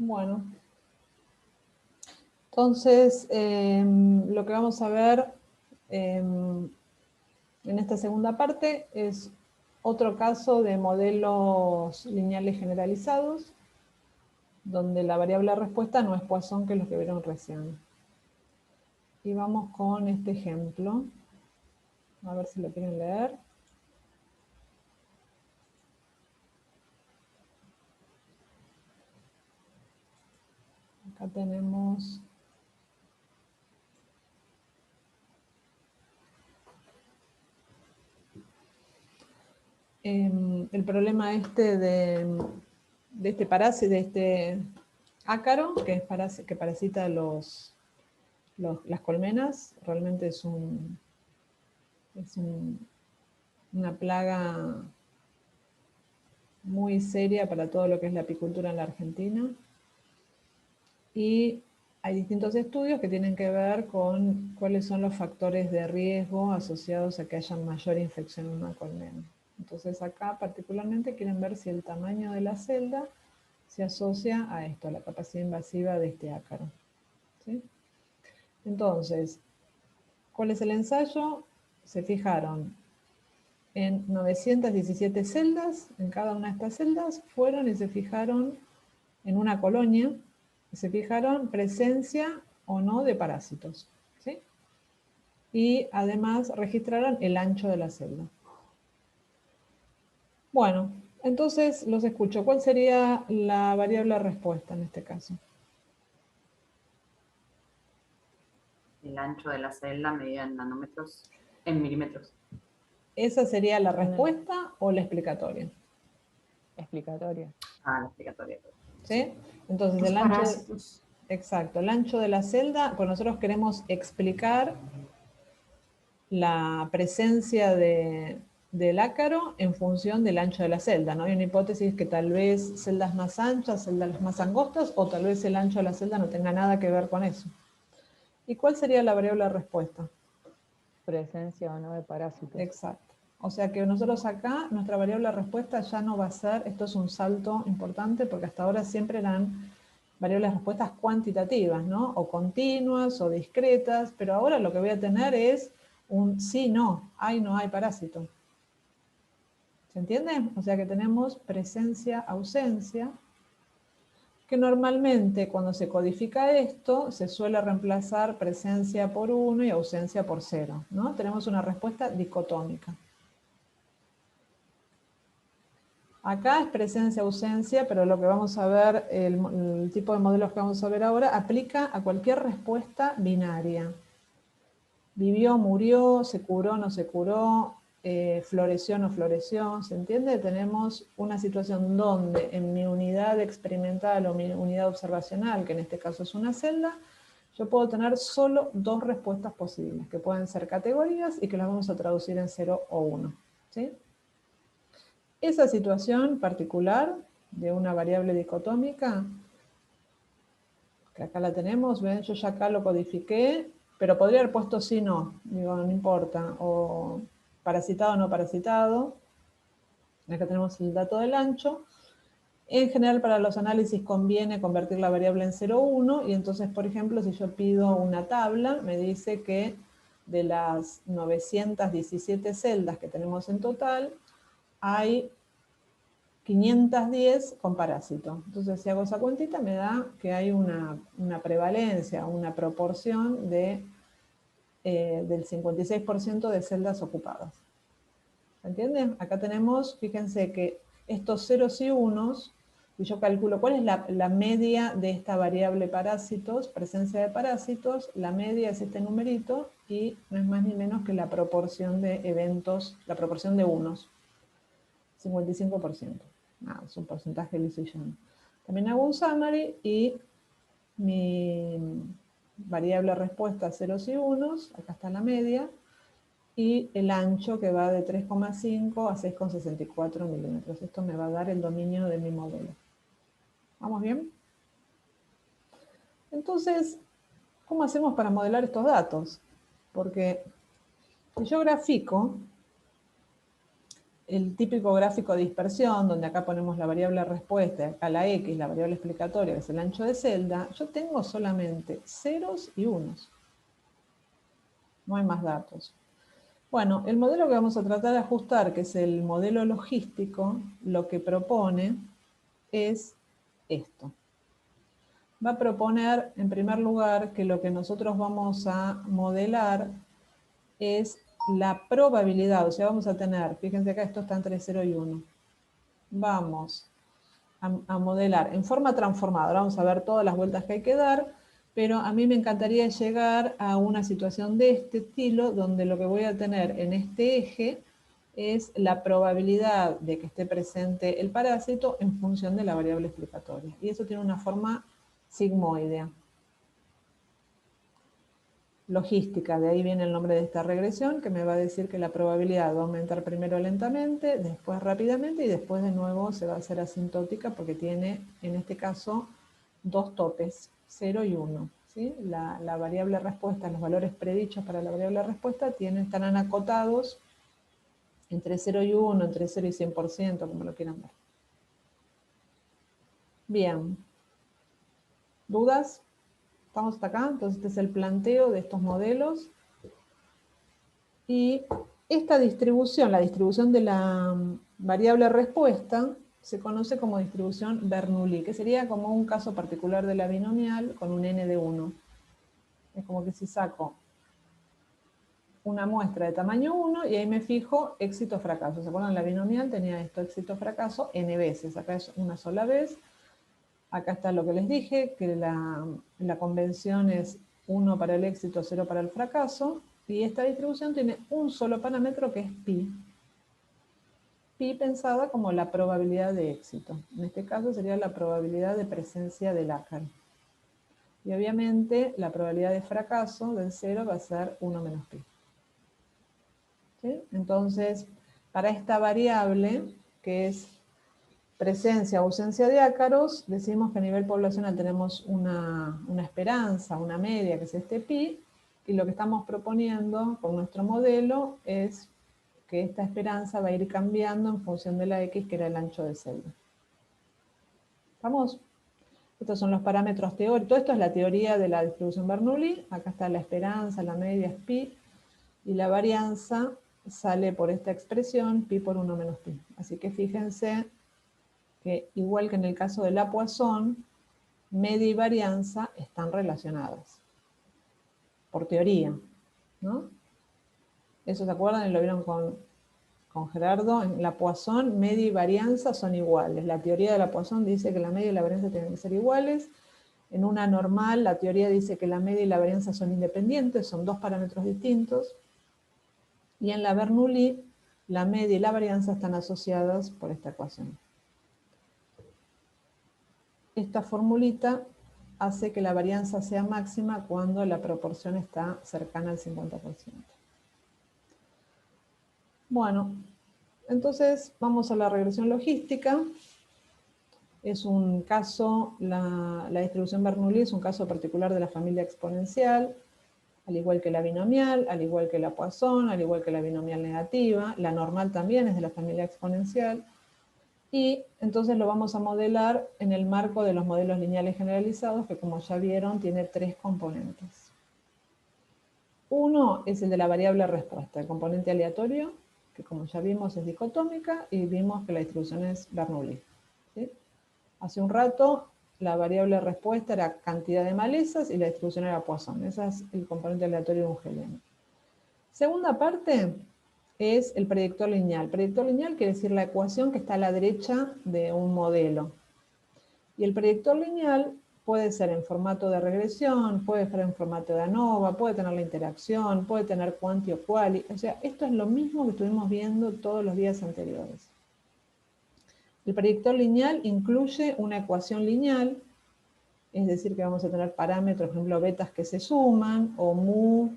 Bueno, entonces lo que vamos a ver en esta segunda parte es otro caso de modelos lineales generalizados, donde la variable respuesta no es Poisson, que es lo que vieron recién. Y vamos con este ejemplo. A ver si lo quieren leer. Acá tenemos el problema este de este parásito, de este ácaro, que parasita las colmenas. Realmente es una plaga muy seria para todo lo que es la apicultura en la Argentina. Y hay distintos estudios que tienen que ver con cuáles son los factores de riesgo asociados a que haya mayor infección en una colmena. Entonces acá particularmente quieren ver si el tamaño de la celda se asocia a esto, a la capacidad invasiva de este ácaro. ¿Sí? Entonces, ¿cuál es el ensayo? Se fijaron en 917 celdas. En cada una de estas celdas fueron y se fijaron en una colonia, se fijaron presencia o no de parásitos. ¿Sí? Y además registraron el ancho de la celda. Bueno, entonces los escucho. ¿Cuál sería la variable respuesta en este caso? El ancho de la celda medida en nanómetros, en milímetros. ¿Esa sería la respuesta o la explicatoria? Explicatoria. Ah, la explicatoria. ¿Sí? Entonces Los el ancho... parásitos. Exacto, el ancho de la celda, pues nosotros queremos explicar la presencia del ácaro en función del ancho de la celda, ¿no? Hay una hipótesis que tal vez celdas más anchas, celdas más angostas, o tal vez el ancho de la celda no tenga nada que ver con eso. ¿Y cuál sería la variable de respuesta? Presencia o no de parásitos. Exacto. O sea que nosotros acá, nuestra variable de respuesta ya no va a ser, esto es un salto importante, porque hasta ahora siempre eran variables de respuestas cuantitativas, ¿no? O continuas o discretas, pero ahora lo que voy a tener es un sí, no hay parásito. ¿Se entiende? O sea que tenemos presencia, ausencia, que normalmente cuando se codifica esto, se suele reemplazar presencia por 1 y ausencia por 0, ¿no? Tenemos una respuesta dicotómica. Acá es presencia-ausencia, pero lo que vamos a ver, el tipo de modelos que vamos a ver ahora, aplica a cualquier respuesta binaria. Vivió, murió, se curó, no se curó, floreció, no floreció, ¿se entiende? Tenemos una situación donde en mi unidad experimental o mi unidad observacional, que en este caso es una celda, yo puedo tener solo dos respuestas posibles, que pueden ser categorías y que las vamos a traducir en 0 o 1, ¿sí? Esa situación particular de una variable dicotómica, que acá la tenemos, ven, yo ya acá lo codifiqué, pero podría haber puesto sí, no, digo, no importa, o parasitado o no parasitado. Acá tenemos el dato del ancho. En general, para los análisis conviene convertir la variable en 0, 1, y entonces, por ejemplo, si yo pido una tabla, me dice que de las 917 celdas que tenemos en total, hay 510 con parásito. Entonces, si hago esa cuentita, me da que hay una prevalencia, una proporción del 56% de celdas ocupadas. ¿Se entiende? Acá tenemos, fíjense que estos ceros y unos, y yo calculo cuál es la media de esta variable parásitos, presencia de parásitos, la media es este numerito, y no es más ni menos que la proporción de eventos, la proporción de unos, 55%. Es un porcentaje liso y llano. También hago un summary y mi variable respuesta ceros y unos, acá está la media, y el ancho que va de 3,5 a 6,64 milímetros. Esto me va a dar el dominio de mi modelo. ¿Vamos bien? Entonces, ¿cómo hacemos para modelar estos datos? Porque si yo grafico el típico gráfico de dispersión, donde acá ponemos la variable respuesta, acá la X, la variable explicatoria, que es el ancho de celda, yo tengo solamente ceros y unos. No hay más datos. Bueno, el modelo que vamos a tratar de ajustar, que es el modelo logístico, lo que propone es esto. Va a proponer, en primer lugar, que lo que nosotros vamos a modelar es la probabilidad, o sea, vamos a tener, fíjense acá, esto está entre 0 y 1. Vamos a modelar en forma transformada. Ahora vamos a ver todas las vueltas que hay que dar, pero a mí me encantaría llegar a una situación de este estilo, donde lo que voy a tener en este eje es la probabilidad de que esté presente el parásito en función de la variable explicatoria. Y eso tiene una forma sigmoidea. Logística, de ahí viene el nombre de esta regresión, que me va a decir que la probabilidad va a aumentar primero lentamente, después rápidamente y después de nuevo se va a hacer asintótica porque tiene, en este caso, dos topes, 0 y 1. ¿Sí? La variable respuesta, los valores predichos para la variable respuesta estarán acotados entre 0 y 1, entre 0 y 100%, como lo quieran ver. Bien. ¿Dudas? ¿Estamos hasta acá? Entonces este es el planteo de estos modelos. Y esta distribución, la distribución de la variable respuesta, se conoce como distribución Bernoulli, que sería como un caso particular de la binomial con un n de 1. Es como que si saco una muestra de tamaño 1 y ahí me fijo éxito fracaso. ¿Se acuerdan? La binomial tenía esto, éxito fracaso, n veces. Acá es una sola vez. Acá está lo que les dije, que la convención es 1 para el éxito, 0 para el fracaso. Y esta distribución tiene un solo parámetro que es pi. Pi pensada como la probabilidad de éxito. En este caso sería la probabilidad de presencia del ácaro. Y obviamente la probabilidad de fracaso del 0 va a ser 1 menos pi. ¿Sí? Entonces, para esta variable, que es presencia o ausencia de ácaros, decimos que a nivel poblacional tenemos una esperanza, una media, que es este pi, y lo que estamos proponiendo con nuestro modelo es que esta esperanza va a ir cambiando en función de la X, que era el ancho de celda. ¿Estamos? Estos son los parámetros teóricos. Todo esto es la teoría de la distribución Bernoulli. Acá está la esperanza, la media es pi, y la varianza sale por esta expresión, pi por 1 menos pi. Así que fíjense que igual que en el caso de la Poisson, media y varianza están relacionadas, por teoría, ¿no? Eso se acuerdan y lo vieron con Gerardo. En la Poisson, media y varianza son iguales. La teoría de la Poisson dice que la media y la varianza tienen que ser iguales. En una normal, la teoría dice que la media y la varianza son independientes, son dos parámetros distintos. Y en la Bernoulli, la media y la varianza están asociadas por esta ecuación. Esta formulita hace que la varianza sea máxima cuando la proporción está cercana al 50%. Bueno, entonces vamos a la regresión logística. Es un caso, la distribución Bernoulli es un caso particular de la familia exponencial, al igual que la binomial, al igual que la Poisson, al igual que la binomial negativa. La normal también es de la familia exponencial. Y entonces lo vamos a modelar en el marco de los modelos lineales generalizados, que como ya vieron, tiene tres componentes. Uno es el de la variable respuesta, el componente aleatorio, que como ya vimos es dicotómica, y vimos que la distribución es Bernoulli. ¿Sí? Hace un rato la variable respuesta era cantidad de malezas y la distribución era Poisson. Ese es el componente aleatorio de un Helian. Segunda parte es el predictor lineal. Predictor lineal quiere decir la ecuación que está a la derecha de un modelo. Y el predictor lineal puede ser en formato de regresión, puede ser en formato de ANOVA, puede tener la interacción, puede tener quanti o quali. O sea, esto es lo mismo que estuvimos viendo todos los días anteriores. El predictor lineal incluye una ecuación lineal, es decir, que vamos a tener parámetros, por ejemplo, betas que se suman, o mu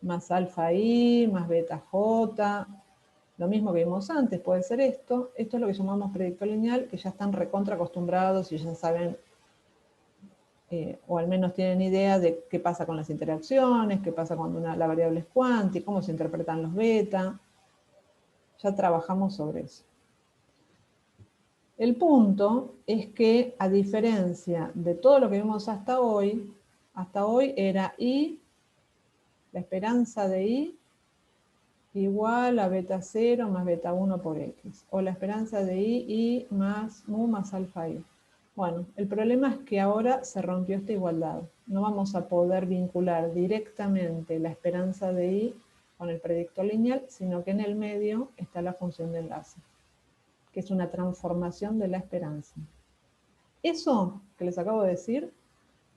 más alfa i, más beta j, lo mismo que vimos antes, puede ser esto. Esto es lo que llamamos predictor lineal, que ya están recontra acostumbrados y ya saben, o al menos tienen idea de qué pasa con las interacciones, qué pasa cuando la variable es cuanti, cómo se interpretan los beta. Ya trabajamos sobre eso. El punto es que, a diferencia de todo lo que vimos hasta hoy era I, la esperanza de I, igual a beta 0 más beta 1 por X. O la esperanza de I más mu más alfa I. Bueno, el problema es que ahora se rompió esta igualdad. No vamos a poder vincular directamente la esperanza de I con el predictor lineal, sino que en el medio está la función de enlace, que es una transformación de la esperanza. Eso que les acabo de decir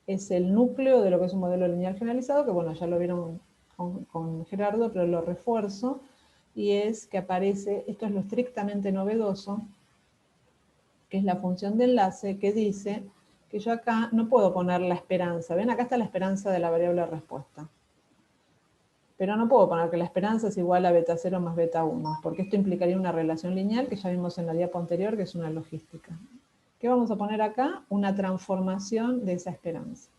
es el núcleo de lo que es un modelo lineal generalizado, que bueno, ya lo vieron con Gerardo, pero lo refuerzo, y es que aparece, esto es lo estrictamente novedoso, que es la función de enlace, que dice que yo acá no puedo poner la esperanza. ¿Ven? Acá está la esperanza de la variable respuesta. Pero no puedo poner que la esperanza es igual a beta 0 más beta 1, porque esto implicaría una relación lineal que ya vimos en la diapo anterior, que es una logística. ¿Qué vamos a poner acá? Una transformación de esa esperanza.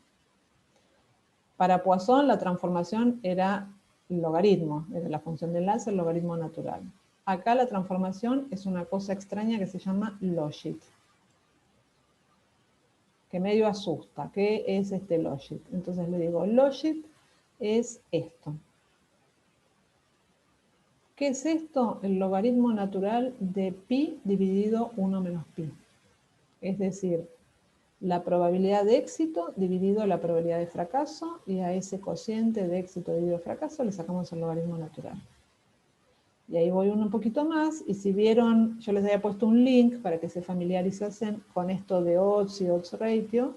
Para Poisson la transformación era el logaritmo, era la función de enlace, el logaritmo natural. Acá la transformación es una cosa extraña que se llama logit, que medio asusta. ¿Qué es este logit? Entonces le digo, logit es esto. ¿Qué es esto? El logaritmo natural de pi dividido 1 menos pi. Es decir, la probabilidad de éxito dividido la probabilidad de fracaso, y a ese cociente de éxito dividido fracaso le sacamos el logaritmo natural. Y ahí voy un poquito más, y si vieron, yo les había puesto un link para que se familiaricen con esto de odds y odds ratio.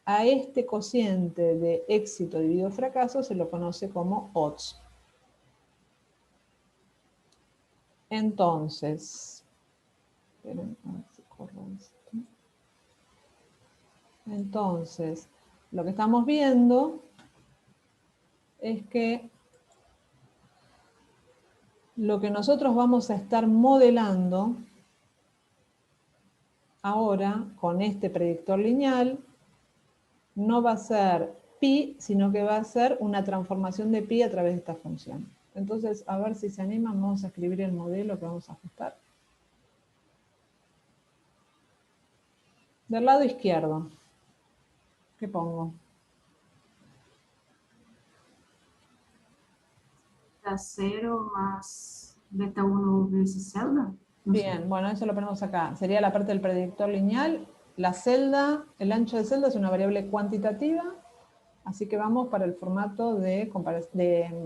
A este cociente de éxito dividido fracaso se lo conoce como odds. Entonces, esperen, a ver si corro esto. Entonces, lo que estamos viendo es que lo que nosotros vamos a estar modelando ahora con este predictor lineal no va a ser pi, sino que va a ser una transformación de pi a través de esta función. Entonces, a ver si se animan, vamos a escribir el modelo que vamos a ajustar. Del lado izquierdo, ¿qué pongo? Beta 0 más beta 1 veces celda. Bien, bueno, eso lo ponemos acá. Sería la parte del predictor lineal. La celda, el ancho de celda es una variable cuantitativa, así que vamos para el formato de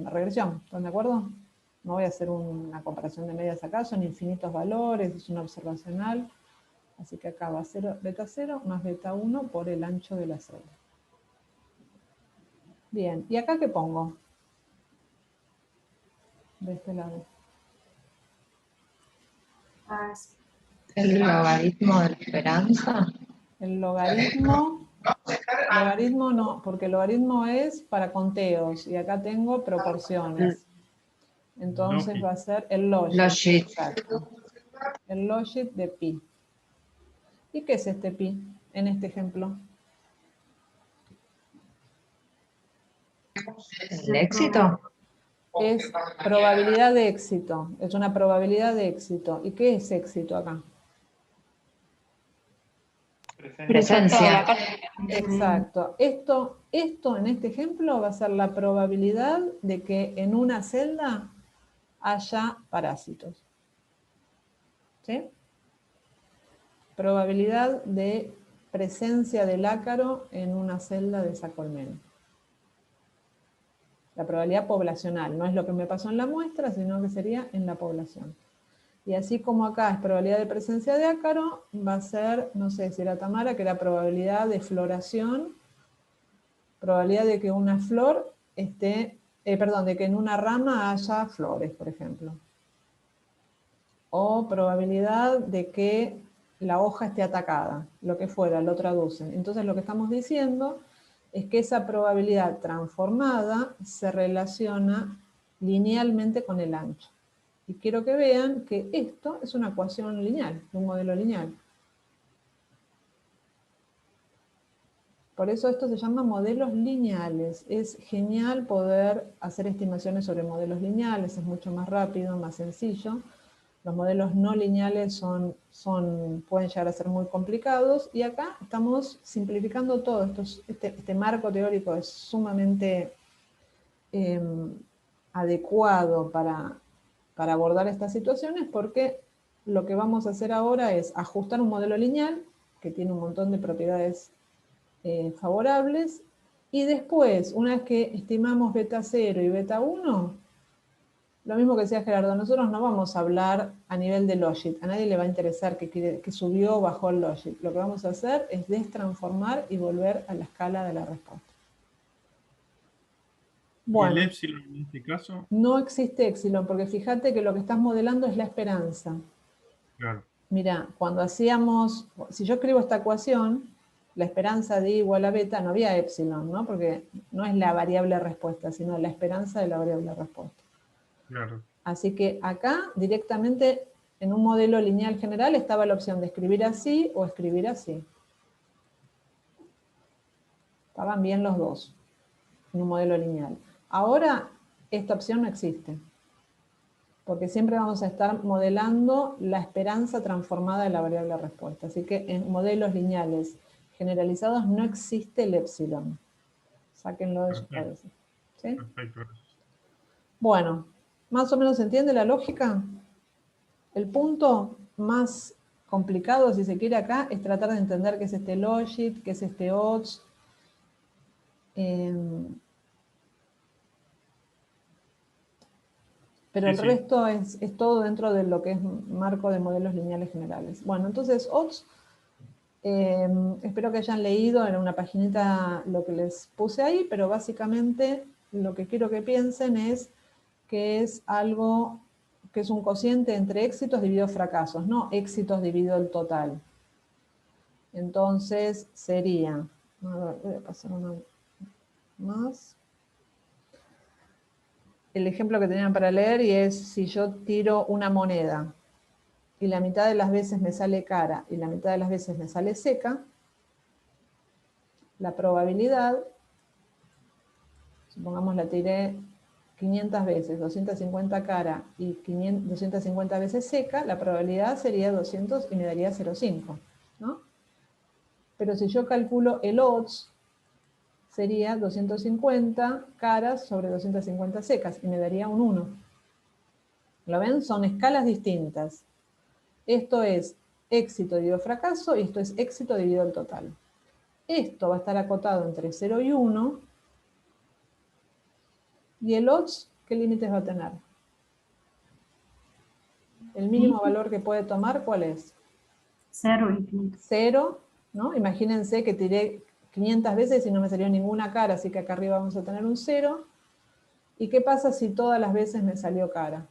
regresión. ¿Están de acuerdo? No voy a hacer una comparación de medias acá, son infinitos valores, es una observacional. Así que acá va a ser beta 0 más beta 1 por el ancho de la celda. Bien, ¿y acá qué pongo? De este lado. El logaritmo de la esperanza. El logaritmo no, porque el logaritmo es para conteos y acá tengo proporciones. Entonces va a ser el logit. Logit. Exacto. El logit de pi. ¿Y qué es este pi en este ejemplo? ¿El éxito? Es probabilidad de éxito. Es una probabilidad de éxito. ¿Y qué es éxito acá? Presencia. Exacto. Esto en este ejemplo va a ser la probabilidad de que en una celda haya parásitos. ¿Sí? Probabilidad de presencia del ácaro en una celda de esa colmena. La probabilidad poblacional, no es lo que me pasó en la muestra, sino que sería en la población. Y así como acá es probabilidad de presencia de ácaro, va a ser, no sé si era Tamara, que era probabilidad de floración, probabilidad de que una flor esté, de que en una rama haya flores, por ejemplo. O probabilidad de que la hoja esté atacada, lo que fuera, lo traducen. Entonces lo que estamos diciendo es que esa probabilidad transformada se relaciona linealmente con el ancho. Y quiero que vean que esto es una ecuación lineal, un modelo lineal. Por eso esto se llama modelos lineales. Es genial poder hacer estimaciones sobre modelos lineales, es mucho más rápido, más sencillo. Los modelos no lineales pueden llegar a ser muy complicados, y acá estamos simplificando todo. Este marco teórico es sumamente adecuado para abordar estas situaciones, porque lo que vamos a hacer ahora es ajustar un modelo lineal que tiene un montón de propiedades favorables, y después, una vez que estimamos beta 0 y beta 1, lo mismo que decía Gerardo, nosotros no vamos a hablar a nivel de logit, a nadie le va a interesar que subió o bajó el logit. Lo que vamos a hacer es destransformar y volver a la escala de la respuesta. Bueno, ¿Y el epsilon en este caso? no existe epsilon, porque fíjate que lo que estás modelando es la esperanza. Claro. Mira, si yo escribo esta ecuación, la esperanza de I igual a beta, no había epsilon, ¿no? Porque no es la variable respuesta, sino la esperanza de la variable respuesta. Claro. Así que acá directamente en un modelo lineal general estaba la opción de escribir así o escribir así. Estaban bien los dos en un modelo lineal. Ahora esta opción no existe, porque siempre vamos a estar modelando la esperanza transformada de la variable respuesta. Así que en modelos lineales generalizados no existe el epsilon. Sáquenlo de su cabeza. ¿Sí? Perfecto, gracias. Bueno, ¿más o menos se entiende la lógica? El punto más complicado, si se quiere acá, es tratar de entender qué es este logit, qué es este odds. Pero el resto es todo dentro de lo que es marco de modelos lineales generales. Bueno, entonces odds, espero que hayan leído en una paginita lo que les puse ahí, pero básicamente lo que quiero que piensen es que es algo que es un cociente entre éxitos dividido fracasos, no éxitos dividido el total. Entonces sería, a ver, voy a pasar una más. El ejemplo que tenían para leer, y es si yo tiro una moneda y la mitad de las veces me sale cara y la mitad de las veces me sale seca, la probabilidad, supongamos la tiré 500 veces, 250 cara y 250 veces seca, la probabilidad sería 200 y me daría 0,5, ¿no? Pero si yo calculo el odds, sería 250 caras sobre 250 secas y me daría un 1. ¿Lo ven? Son escalas distintas. Esto es éxito dividido fracaso y esto es éxito dividido el total. Esto va a estar acotado entre 0 y 1. ¿Y el odds qué límites va a tener? El mínimo valor que puede tomar, ¿cuál es? 0 infinito. 0, ¿no? Imagínense que tiré 500 veces y no me salió ninguna cara, así que acá arriba vamos a tener un 0. ¿Y qué pasa si todas las veces me salió cara?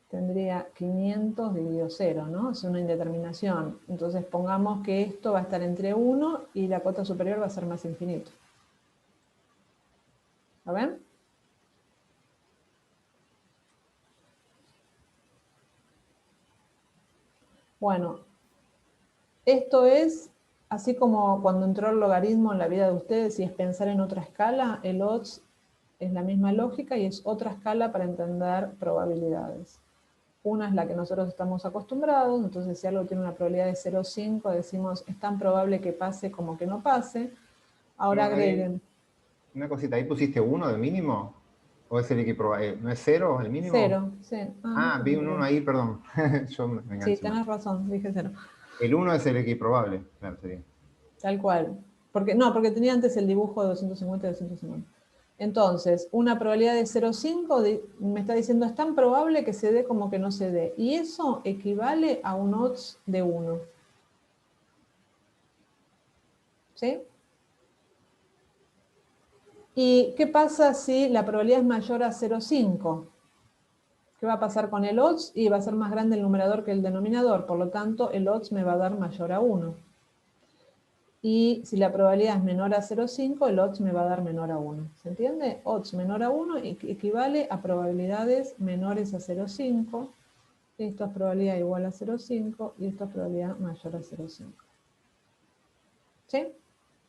Tendría 500 dividido 0, ¿no? Es una indeterminación. Entonces pongamos que esto va a estar entre 1 y la cota superior va a ser más infinito. ¿Lo ven? Bueno, esto es, así como cuando entró el logaritmo en la vida de ustedes y es pensar en otra escala, el odds es la misma lógica y es otra escala para entender probabilidades. Una es la que nosotros estamos acostumbrados, entonces si algo tiene una probabilidad de 0,5, decimos es tan probable que pase como que no pase. Ahora agreguen. Una cosita, ¿ahí pusiste 1 de mínimo? ¿O es el equiprobable? ¿No es 0 el mínimo? 0, sí. Vi un 1 ahí, perdón. Yo me enganché. Sí, tenés razón, dije 0. El 1 es el equiprobable, claro, sería. Tal cual. Porque tenía antes el dibujo de 250 y 250. Entonces, una probabilidad de 0,5 me está diciendo es tan probable que se dé como que no se dé. Y eso equivale a un odds de 1. ¿Sí? ¿Y qué pasa si la probabilidad es mayor a 0,5? ¿Qué va a pasar con el odds? Y va a ser más grande el numerador que el denominador. Por lo tanto, el odds me va a dar mayor a 1. Y si la probabilidad es menor a 0,5, el odds me va a dar menor a 1. ¿Se entiende? Odds menor a 1 equivale a probabilidades menores a 0,5. Esto es probabilidad igual a 0,5 y esto es probabilidad mayor a 0,5. ¿Sí?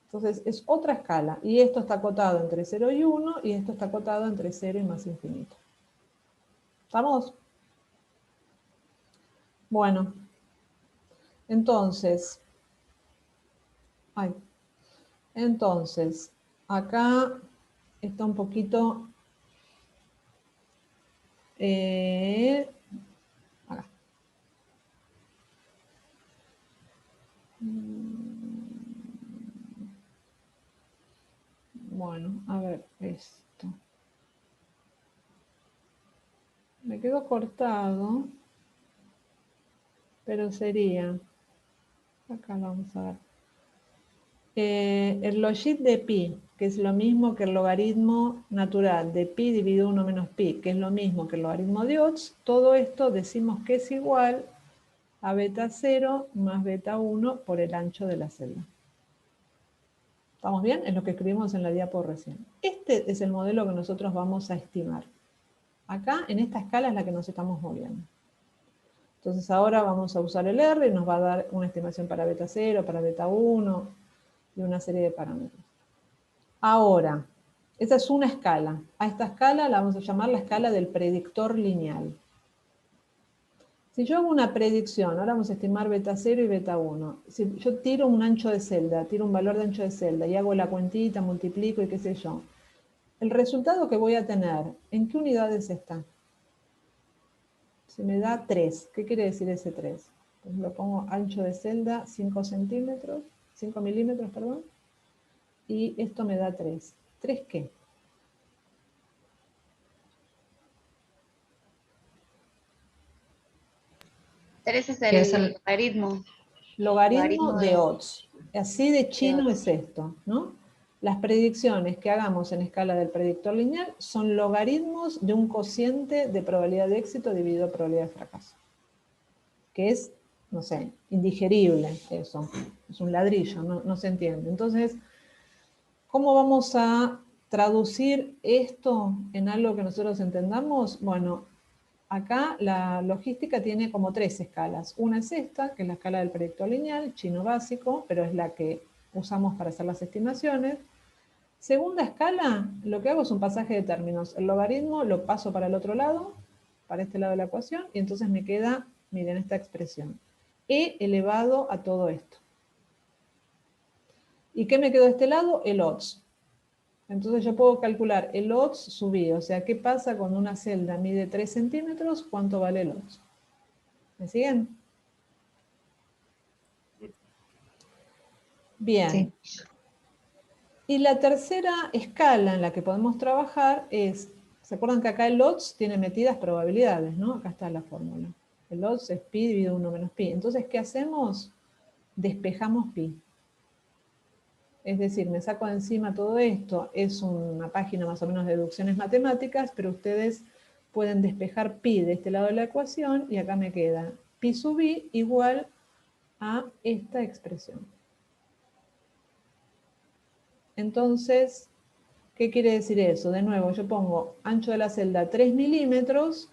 Entonces es otra escala. Y esto está acotado entre 0 y 1 y esto está acotado entre 0 y más infinito. ¿Estamos? Bueno. Entonces, acá está un poquito... acá. Bueno, a ver, esto. Me quedó cortado, pero sería... Acá lo vamos a ver. El logit de pi, que es lo mismo que el logaritmo natural de pi dividido 1 menos pi, que es lo mismo que el logaritmo de odds, todo esto decimos que es igual a beta 0 más beta 1 por el ancho de la celda. ¿Estamos bien? Es lo que escribimos en la diapo recién. Este es el modelo que nosotros vamos a estimar. Acá, en esta escala es la que nos estamos moviendo. Entonces ahora vamos a usar el R y nos va a dar una estimación para beta 0, para beta 1 y una serie de parámetros. Ahora, esa es una escala. A esta escala la vamos a llamar la escala del predictor lineal. Si yo hago una predicción, ahora vamos a estimar beta 0 y beta 1. Si yo tiro un ancho de celda, tiro un valor de ancho de celda y hago la cuentita, multiplico y qué sé yo, el resultado que voy a tener, ¿en qué unidades está? Se me da 3. ¿Qué quiere decir ese 3? Pues lo pongo ancho de celda 5 centímetros, 5 milímetros, perdón, y esto me da 3. ¿3 qué? Tres es ¿Qué es el el- logaritmo. Logaritmo de de odds. Así de chino odds. es esto, ¿no? Las predicciones que hagamos en escala del predictor lineal son logaritmos de un cociente de probabilidad de éxito dividido por probabilidad de fracaso. Que es, no sé, indigerible eso. Es un ladrillo, no se entiende. Entonces, ¿cómo vamos a traducir esto en algo que nosotros entendamos? Bueno, acá la logística tiene como 3 escalas. Una es esta, que es la escala del predictor lineal, chino básico, pero es la que usamos para hacer las estimaciones. Segunda escala, lo que hago es un pasaje de términos. El logaritmo lo paso para el otro lado, para este lado de la ecuación, y entonces me queda, miren esta expresión, e elevado a todo esto. ¿Y qué me quedó de este lado? El odds. Entonces yo puedo calcular el odds subido, o sea, ¿qué pasa cuando una celda mide 3 centímetros? ¿Cuánto vale el odds? ¿Me siguen? Bien. Sí. Y la tercera escala en la que podemos trabajar es, ¿se acuerdan que acá el odds tiene metidas probabilidades, ¿no? Acá está la fórmula. El odds es pi dividido 1 menos pi. Entonces, ¿qué hacemos? Despejamos pi. Es decir, me saco de encima todo esto. Es una página más o menos de deducciones matemáticas, pero ustedes pueden despejar pi de este lado de la ecuación y acá me queda pi sub i igual a esta expresión. Entonces, ¿qué quiere decir eso? De nuevo, yo pongo ancho de la celda 3 milímetros,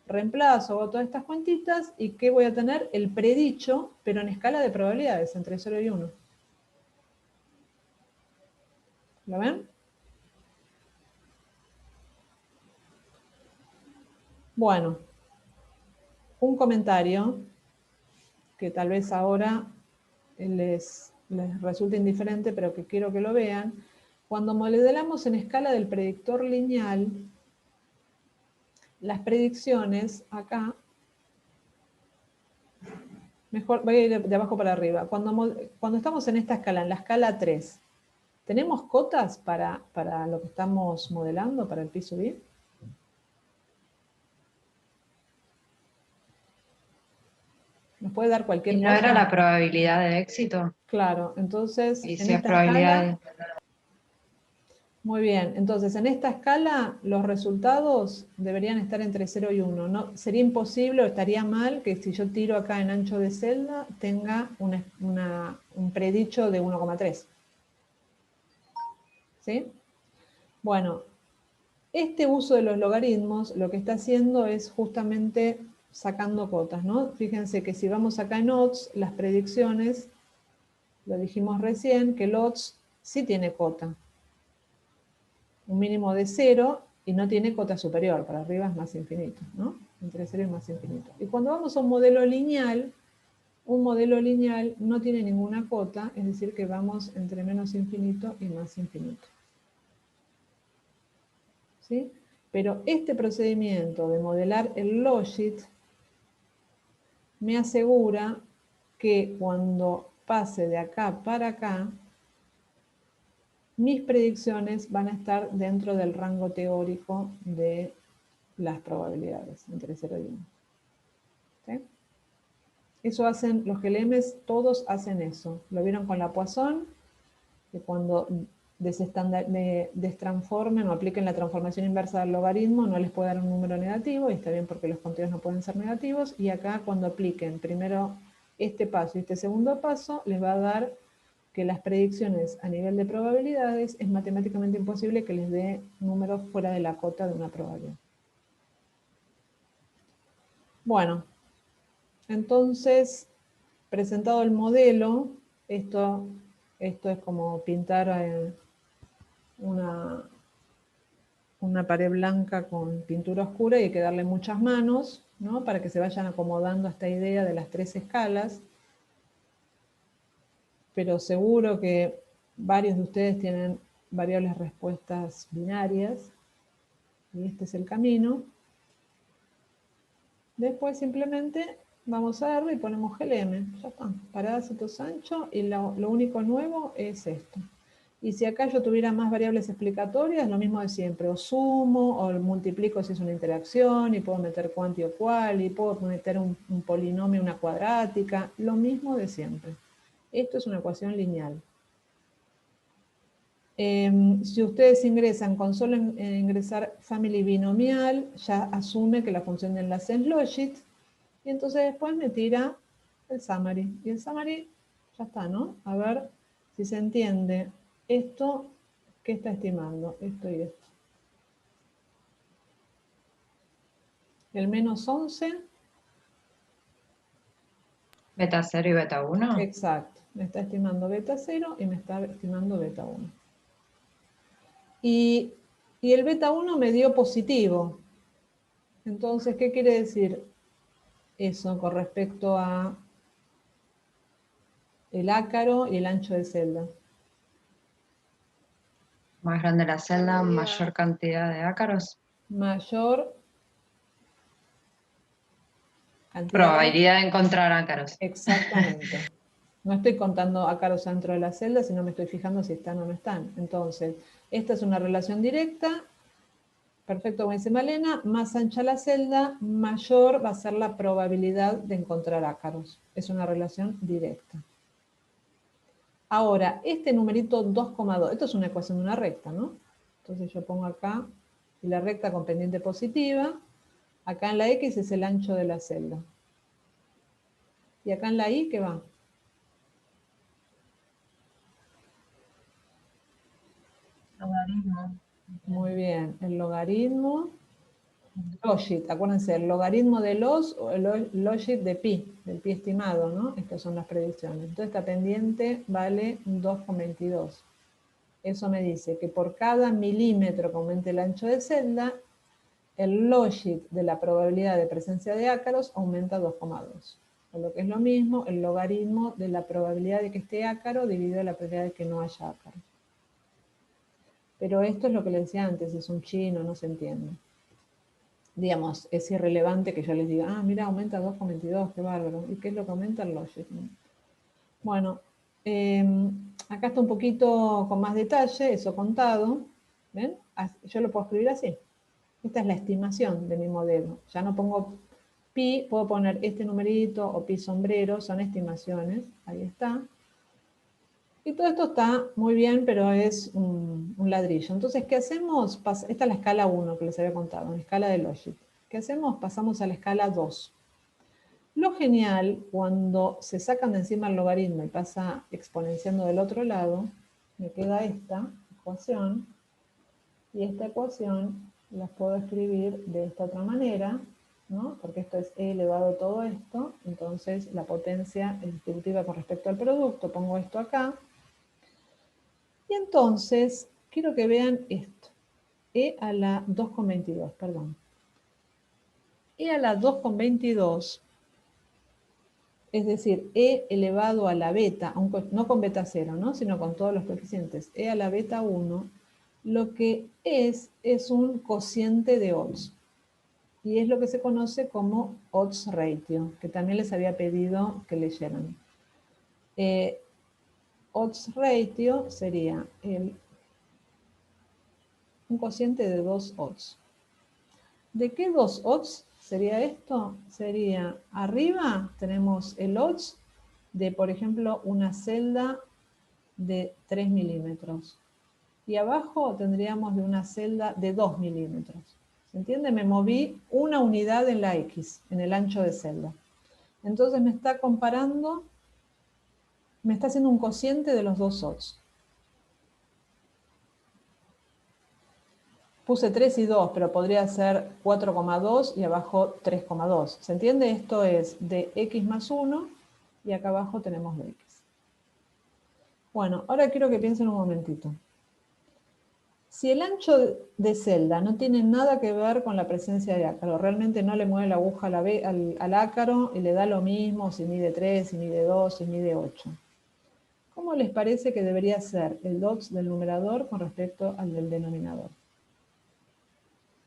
reemplazo, hago todas estas cuentitas, y ¿qué voy a tener? El predicho, pero en escala de probabilidades, entre 0 y 1. ¿Lo ven? Bueno, un comentario que tal vez ahora les resulte indiferente, pero que quiero que lo vean. Cuando modelamos en escala del predictor lineal, las predicciones acá, mejor voy a ir de abajo para arriba. Cuando estamos en esta escala, en la escala 3, ¿tenemos cotas para lo que estamos modelando, para el pi sub i? ¿Nos puede dar cualquier ¿Y no cosa? era la probabilidad de éxito? Claro, entonces Y en si es esta probabilidad escala... Muy bien, entonces en esta escala los resultados deberían estar entre 0 y 1. No, sería imposible o estaría mal que si yo tiro acá en ancho de celda tenga un predicho de 1,3. ¿Sí? Bueno, este uso de los logaritmos lo que está haciendo es justamente sacando cotas, ¿no? Fíjense que si vamos acá en odds, las predicciones, lo dijimos recién, que el odds sí tiene cota. Un mínimo de 0 y no tiene cota superior, para arriba es más infinito, ¿no? Entre 0 y más infinito. Y cuando vamos a un modelo lineal no tiene ninguna cota, es decir que vamos entre menos infinito y más infinito. ¿Sí? Pero este procedimiento de modelar el logit me asegura que cuando pase de acá para acá, mis predicciones van a estar dentro del rango teórico de las probabilidades, entre 0 y 1. ¿Sí? Eso hacen, los GLMs todos hacen eso. Lo vieron con la Poisson, que cuando destransformen o apliquen la transformación inversa del logaritmo no les puede dar un número negativo, y está bien porque los contidos no pueden ser negativos, y acá cuando apliquen primero este paso y este segundo paso, les va a dar que las predicciones a nivel de probabilidades es matemáticamente imposible que les dé números fuera de la cota de una probabilidad. Bueno, entonces, presentado el modelo, esto es como pintar una pared blanca con pintura oscura y hay que darle muchas manos, ¿no? Para que se vayan acomodando a esta idea de las 3 escalas. Pero seguro que varios de ustedes tienen variables respuestas binarias, y este es el camino. Después simplemente vamos a R y ponemos GLM, ya está, parásitos ancho, y lo único nuevo es esto. Y si acá yo tuviera más variables explicatorias, lo mismo de siempre, o sumo, o multiplico si es una interacción, y puedo meter cuanti o cual, y puedo meter un polinomio, una cuadrática, lo mismo de siempre. Esto es una ecuación lineal. Si ustedes ingresan con solo ingresar family binomial, ya asume que la función de enlace es logit, y entonces después me tira el summary. Y el summary ya está, ¿no? A ver si se entiende. Esto, ¿qué está estimando? Esto y esto. El menos 11. Beta 0 y beta 1. Exacto. Me está estimando beta 0 y me está estimando beta 1. Y el beta 1 me dio positivo. Entonces, ¿qué quiere decir eso con respecto a el ácaro y el ancho de celda? Más grande la celda, mayor cantidad de ácaros. Mayor cantidad de... Probabilidad de encontrar ácaros. Exactamente. No estoy contando ácaros dentro de la celda, sino me estoy fijando si están o no están. Entonces, esta es una relación directa. Perfecto, como dice Malena, más ancha la celda, mayor va a ser la probabilidad de encontrar ácaros. Es una relación directa. Ahora, este numerito 2,2, esto es una ecuación de una recta, ¿no? Entonces yo pongo acá, y la recta con pendiente positiva, acá en la X es el ancho de la celda. Y acá en la Y, ¿qué va? Logaritmo. Muy bien, el logaritmo, logit, acuérdense, el logaritmo de los, o el logit de pi, del pi estimado, ¿no? Estas son las predicciones. Entonces esta pendiente vale 2,22. Eso me dice que por cada milímetro que aumente el ancho de celda, el logit de la probabilidad de presencia de ácaros aumenta 2,2. O lo que es lo mismo, el logaritmo de la probabilidad de que esté ácaro dividido la probabilidad de que no haya ácaro. Pero esto es lo que les decía antes, es un chino, no se entiende. Digamos, es irrelevante que yo les diga, ah, mira, aumenta 2,22, qué bárbaro. ¿Y qué es lo que aumenta? El logit. Bueno, acá está un poquito con más detalle, eso contado. ¿Ven? Yo lo puedo escribir así. Esta es la estimación de mi modelo. Ya no pongo pi, puedo poner este numerito o pi sombrero, son estimaciones. Ahí está. Y todo esto está muy bien, pero es un ladrillo. Entonces, ¿qué hacemos? Esta es la escala 1 que les había contado, la escala de logit. ¿Qué hacemos? Pasamos a la escala 2. Lo genial, cuando se sacan de encima el logaritmo y pasa exponenciando del otro lado, me queda esta ecuación, y esta ecuación la puedo escribir de esta otra manera, ¿no? Porque esto es E elevado a todo esto, entonces la potencia es distributiva con respecto al producto, pongo esto acá. Y entonces, quiero que vean esto. E a la 2,22, perdón. E a la 2,22, es decir, E elevado a la beta, no con beta 0, ¿no? Sino con todos los coeficientes, E a la beta 1, lo que es un cociente de odds. Y es lo que se conoce como odds ratio, que también les había pedido que leyeran. Odds ratio sería un cociente de 2 odds. ¿De qué 2 odds sería esto? Sería arriba tenemos el odds de, por ejemplo, una celda de 3 milímetros. Y abajo tendríamos de una celda de 2 milímetros. ¿Se entiende? Me moví una unidad en la X, en el ancho de celda. Entonces me está comparando, me está haciendo un cociente de los 2 odds. Puse 3 y 2, pero podría ser 4,2 y abajo 3,2. ¿Se entiende? Esto es de X más 1 y acá abajo tenemos de X. Bueno, ahora quiero que piensen un momentito. Si el ancho de celda no tiene nada que ver con la presencia de ácaro, realmente no le mueve la aguja al ácaro y le da lo mismo si mide 3, si mide 2, si mide 8. ¿Cómo les parece que debería ser el odds del numerador con respecto al del denominador?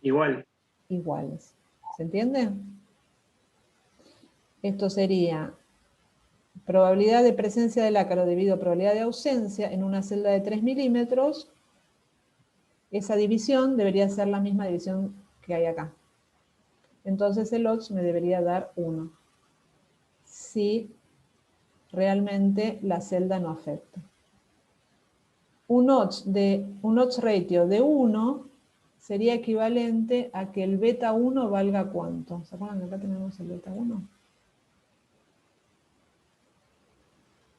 Igual. Iguales. ¿Se entiende? Esto sería probabilidad de presencia del ácaro debido a probabilidad de ausencia en una celda de 3 milímetros. Esa división debería ser la misma división que hay acá. Entonces el odds me debería dar 1. Si realmente la celda no afecta. Un odds ratio de 1 sería equivalente a que el beta 1 valga ¿cuánto? ¿Se acuerdan que acá tenemos el beta 1?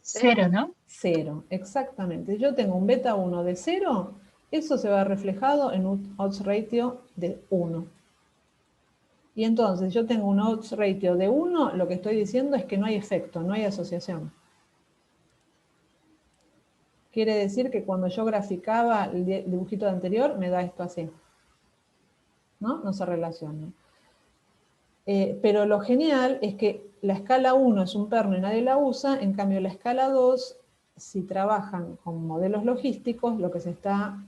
0, ¿no? 0, exactamente. Yo tengo un beta 1 de 0, eso se va reflejado en un odds ratio de 1. Y entonces yo tengo un odds ratio de 1, lo que estoy diciendo es que no hay efecto, no hay asociación. Quiere decir que cuando yo graficaba el dibujito anterior, me da esto así. ¿No? No se relaciona. Pero lo genial es que la escala 1 es un perno y nadie la usa, en cambio la escala 2, si trabajan con modelos logísticos, lo que se está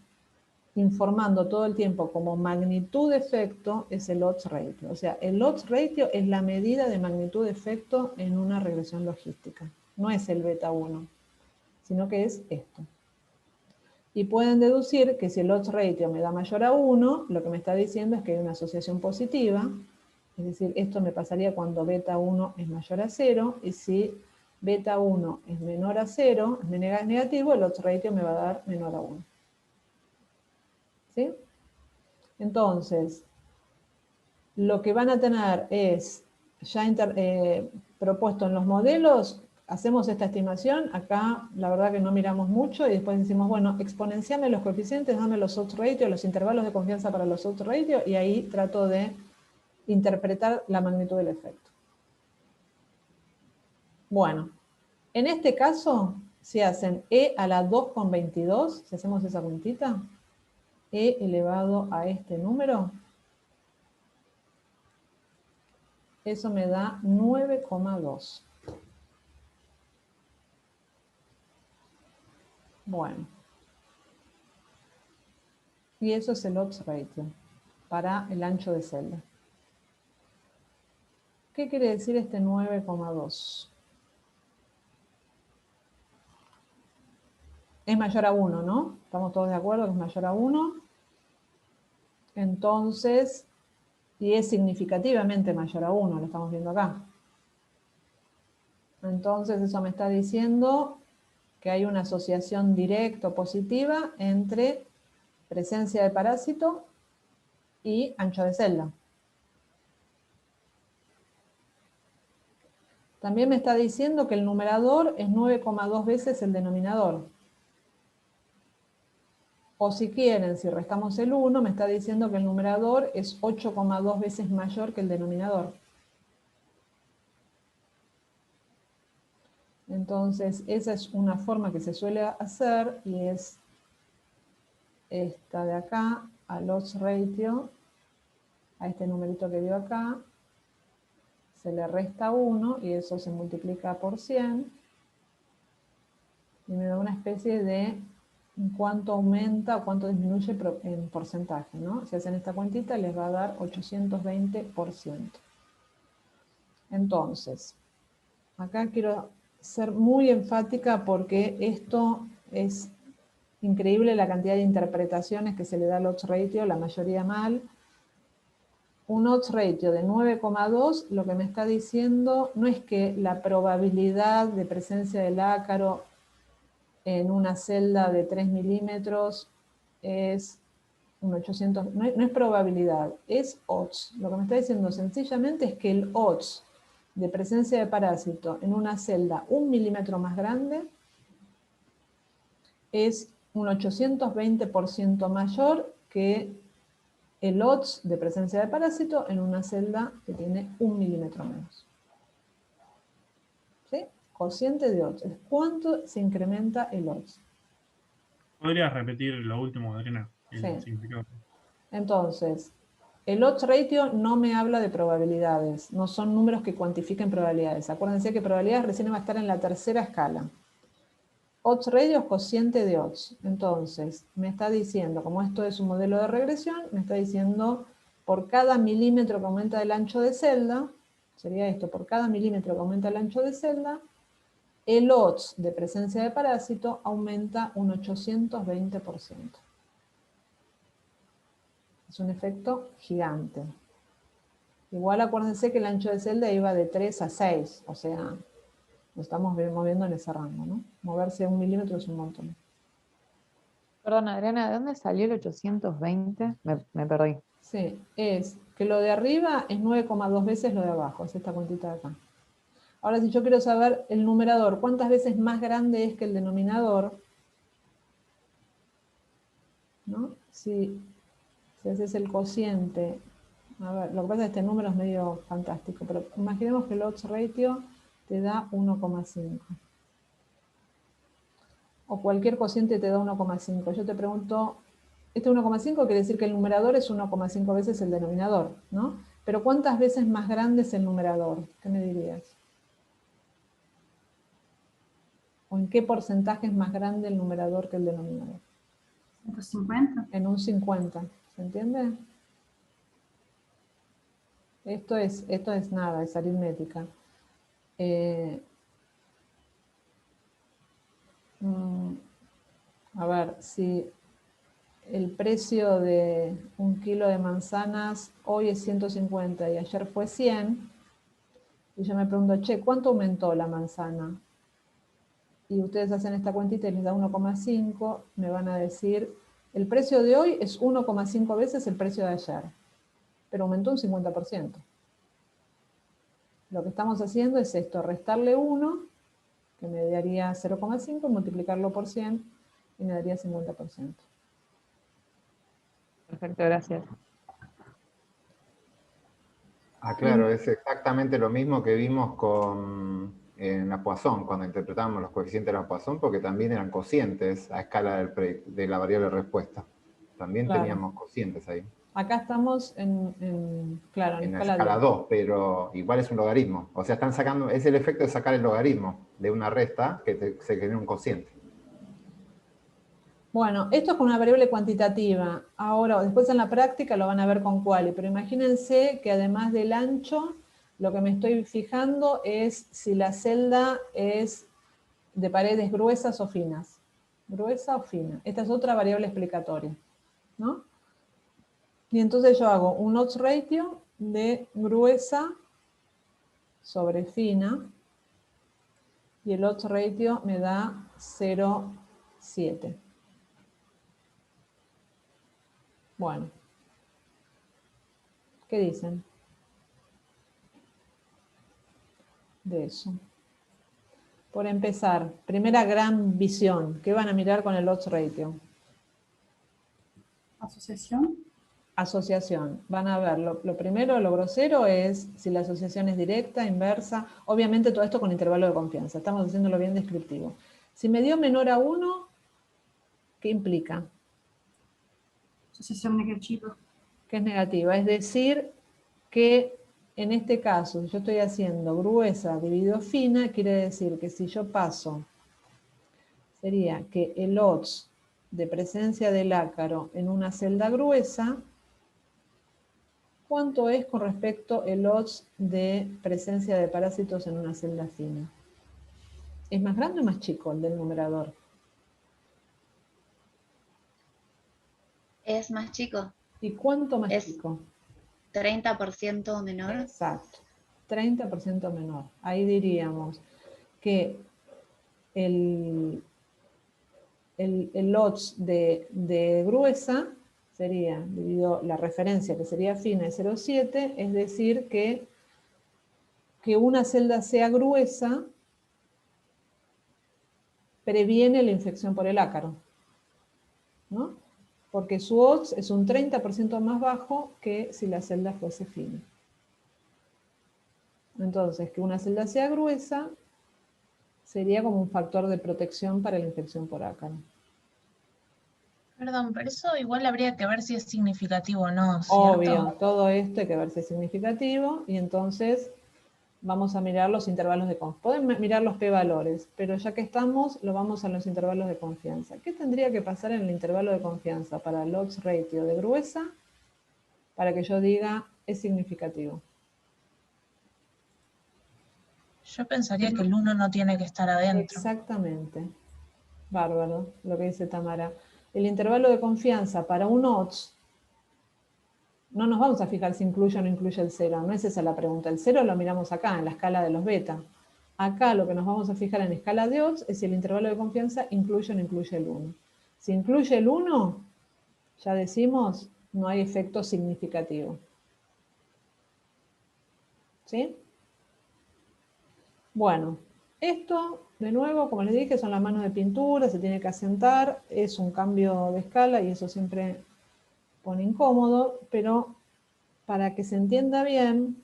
informando todo el tiempo como magnitud de efecto es el odds ratio. O sea, el odds ratio es la medida de magnitud de efecto en una regresión logística. No es el beta 1, sino que es esto. Y pueden deducir que si el odds ratio me da mayor a 1, lo que me está diciendo es que hay una asociación positiva. Es decir, esto me pasaría cuando beta 1 es mayor a 0, y si beta 1 es menor a 0, es negativo, el odds ratio me va a dar menor a 1. ¿Sí? Entonces, lo que van a tener es, ya propuesto en los modelos, hacemos esta estimación, acá la verdad que no miramos mucho, y después decimos, bueno, exponenciame los coeficientes, dame los odds ratio, los intervalos de confianza para los odds ratio, y ahí trato de interpretar la magnitud del efecto. Bueno, en este caso, si hacen E a la 2,22, si hacemos esa cuentita, E elevado a este número, eso me da 9,2. Bueno. Y eso es el odds ratio para el ancho de celda. ¿Qué quiere decir este 9,2? Es mayor a 1, ¿no? ¿Estamos todos de acuerdo que es mayor a 1? Entonces, y es significativamente mayor a 1, lo estamos viendo acá. Entonces, eso me está diciendo que hay una asociación directa o positiva entre presencia de parásito y ancho de celda. También me está diciendo que el numerador es 9,2 veces el denominador. O si quieren, si restamos el 1, me está diciendo que el numerador es 8,2 veces mayor que el denominador. Entonces, esa es una forma que se suele hacer y es esta de acá, al odds ratio, a este numerito que veo acá, se le resta 1 y eso se multiplica por 100 y me da una especie de cuánto aumenta o cuánto disminuye en porcentaje, ¿no? Si hacen esta cuentita les va a dar 820%. Entonces, acá quiero ser muy enfática porque esto es increíble la cantidad de interpretaciones que se le da al odds ratio, la mayoría mal. Un odds ratio de 9,2 lo que me está diciendo no es que la probabilidad de presencia del ácaro en una celda de 3 milímetros es un 800, no es probabilidad, es odds. Lo que me está diciendo sencillamente es que el odds de presencia de parásito en una celda 1 milímetro más grande es un 820% mayor que el odds de presencia de parásito en una celda que tiene 1 milímetro menos. ¿Sí? Cociente de odds. ¿Cuánto se incrementa el odds? ¿Podrías repetir lo último, Adriana? El Sí. significado. Entonces, el odds ratio no me habla de probabilidades, no son números que cuantifiquen probabilidades. Acuérdense que probabilidades recién va a estar en la tercera escala. Odds ratio es cociente de odds. Entonces, me está diciendo, como esto es un modelo de regresión, me está diciendo por cada milímetro que aumenta el ancho de celda, sería esto, por cada milímetro que aumenta el ancho de celda, el odds de presencia de parásito aumenta un 820%. Es un efecto gigante. Igual acuérdense que el ancho de celda iba de 3 a 6, o sea, nos estamos moviendo en ese rango, ¿no? Moverse 1 milímetro es un montón. Perdón, Adriana, ¿de dónde salió el 820? Me perdí. Sí, es que lo de arriba es 9,2 veces lo de abajo, es esta cuentita de acá. Ahora, si yo quiero saber el numerador, ¿cuántas veces más grande es que el denominador? ¿No? Si haces el cociente, a ver, lo que pasa es que este número es medio fantástico, pero imaginemos que el odds ratio te da 1,5. O cualquier cociente te da 1,5. Yo te pregunto, este 1,5 quiere decir que el numerador es 1,5 veces el denominador, ¿no? Pero ¿cuántas veces más grande es el numerador? ¿Qué me dirías? ¿O en qué porcentaje es más grande el numerador que el denominador? 150. En un 50, ¿se entiende? Esto es nada, es aritmética. A ver, si el precio de 1 kilo de manzanas hoy es 150 y ayer fue 100, y yo me pregunto, che, ¿cuánto aumentó la manzana? Y ustedes hacen esta cuentita y les da 1,5, me van a decir, el precio de hoy es 1,5 veces el precio de ayer, pero aumentó un 50%. Lo que estamos haciendo es esto, restarle 1, que me daría 0,5, multiplicarlo por 100 y me daría 50%. Perfecto, gracias. Ah, claro, es exactamente lo mismo que vimos en la Poisson, cuando interpretábamos los coeficientes de la Poisson, porque también eran cocientes a escala de la variable respuesta. También Claro. teníamos cocientes ahí. Acá estamos en la En la escala escala 2. 2, pero igual es un logaritmo. O sea, están sacando, es el efecto de sacar el logaritmo de una resta que se genera un cociente. Bueno, esto es con una variable cuantitativa. Ahora, después en la práctica lo van a ver con quali, pero imagínense que además del ancho, lo que me estoy fijando es si la celda es de paredes gruesas o finas. Gruesa o fina. Esta es otra variable explicatoria, ¿no? Y entonces yo hago un odds ratio de gruesa sobre fina, y el odds ratio me da 0,7. Bueno, ¿qué dicen de eso? Por empezar, primera gran visión, ¿qué van a mirar con el odds ratio? Asociación. Asociación. Van a ver, lo primero, lo grosero es si la asociación es directa, inversa. Obviamente todo esto con intervalo de confianza. Estamos haciéndolo bien descriptivo. Si me dio menor a 1, ¿qué implica? Asociación negativa. Que es negativa. Es decir, que en este caso, si yo estoy haciendo gruesa dividido fina, quiere decir que si yo paso, sería que el odds de presencia del ácaro en una celda gruesa, ¿cuánto es con respecto el odds de presencia de parásitos en una celda fina? ¿Es más grande o más chico el del numerador? Es más chico, ¿Y cuánto más Es- chico? 30% menor. Exacto, 30% menor. Ahí diríamos que el odds de gruesa sería, dividido la referencia que sería fina es 0,7, es decir que una celda sea gruesa previene la infección por el ácaro, ¿no? Porque su odds es un 30% más bajo que si la celda fuese fina. Entonces, que una celda sea gruesa sería como un factor de protección para la infección por ácaro. Perdón, pero eso igual habría que ver si es significativo o no, ¿cierto? Obvio, todo esto hay que ver si es significativo y entonces vamos a mirar los intervalos de confianza. Pueden mirar los p-valores, pero ya que estamos, lo vamos a los intervalos de confianza. ¿Qué tendría que pasar en el intervalo de confianza para el odds ratio de gruesa para que yo diga es significativo? Yo pensaría que el 1 no tiene que estar adentro. Exactamente. Bárbaro, lo que dice Tamara. El intervalo de confianza para un odds, no nos vamos a fijar si incluye o no incluye el 0, no es esa la pregunta. El 0 lo miramos acá, en la escala de los beta. Acá lo que nos vamos a fijar en escala de odds es si el intervalo de confianza incluye o no incluye el 1. Si incluye el 1, ya decimos, no hay efecto significativo. ¿Sí? Bueno, esto, de nuevo, como les dije, son las manos de pintura, se tiene que asentar, es un cambio de escala y eso siempre pone incómodo, pero para que se entienda bien,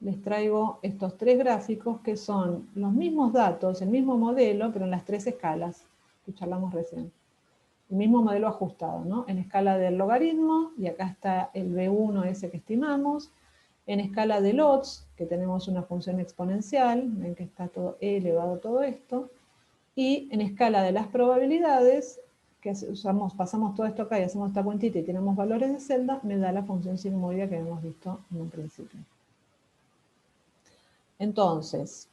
les traigo estos 3 gráficos que son los mismos datos, el mismo modelo, pero en las 3 escalas que charlamos recién. El mismo modelo ajustado, ¿no? En escala del logaritmo, y acá está el B1 ese que estimamos, en escala de odds, que tenemos una función exponencial, ven que está todo e elevado a todo esto, y en escala de las probabilidades, que pasamos todo esto acá y hacemos esta cuentita y tenemos valores de celda, me da la función sigmoide que hemos visto en un principio. Entonces,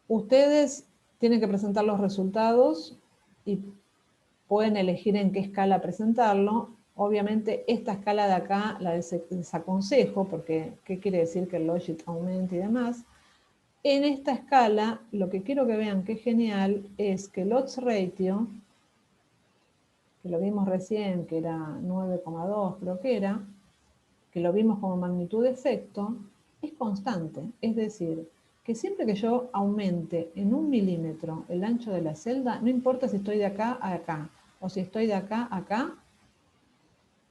ustedes tienen que presentar los resultados y pueden elegir en qué escala presentarlo. Obviamente esta escala de acá la desaconsejo porque ¿qué quiere decir que el logit aumente y demás? En esta escala lo que quiero que vean que es genial es que el odds ratio, que lo vimos recién que era 9,2 creo que lo vimos como magnitud de efecto, es constante. Es decir, que siempre que yo aumente en 1 milímetro el ancho de la celda, no importa si estoy de acá a acá, o si estoy de acá a acá,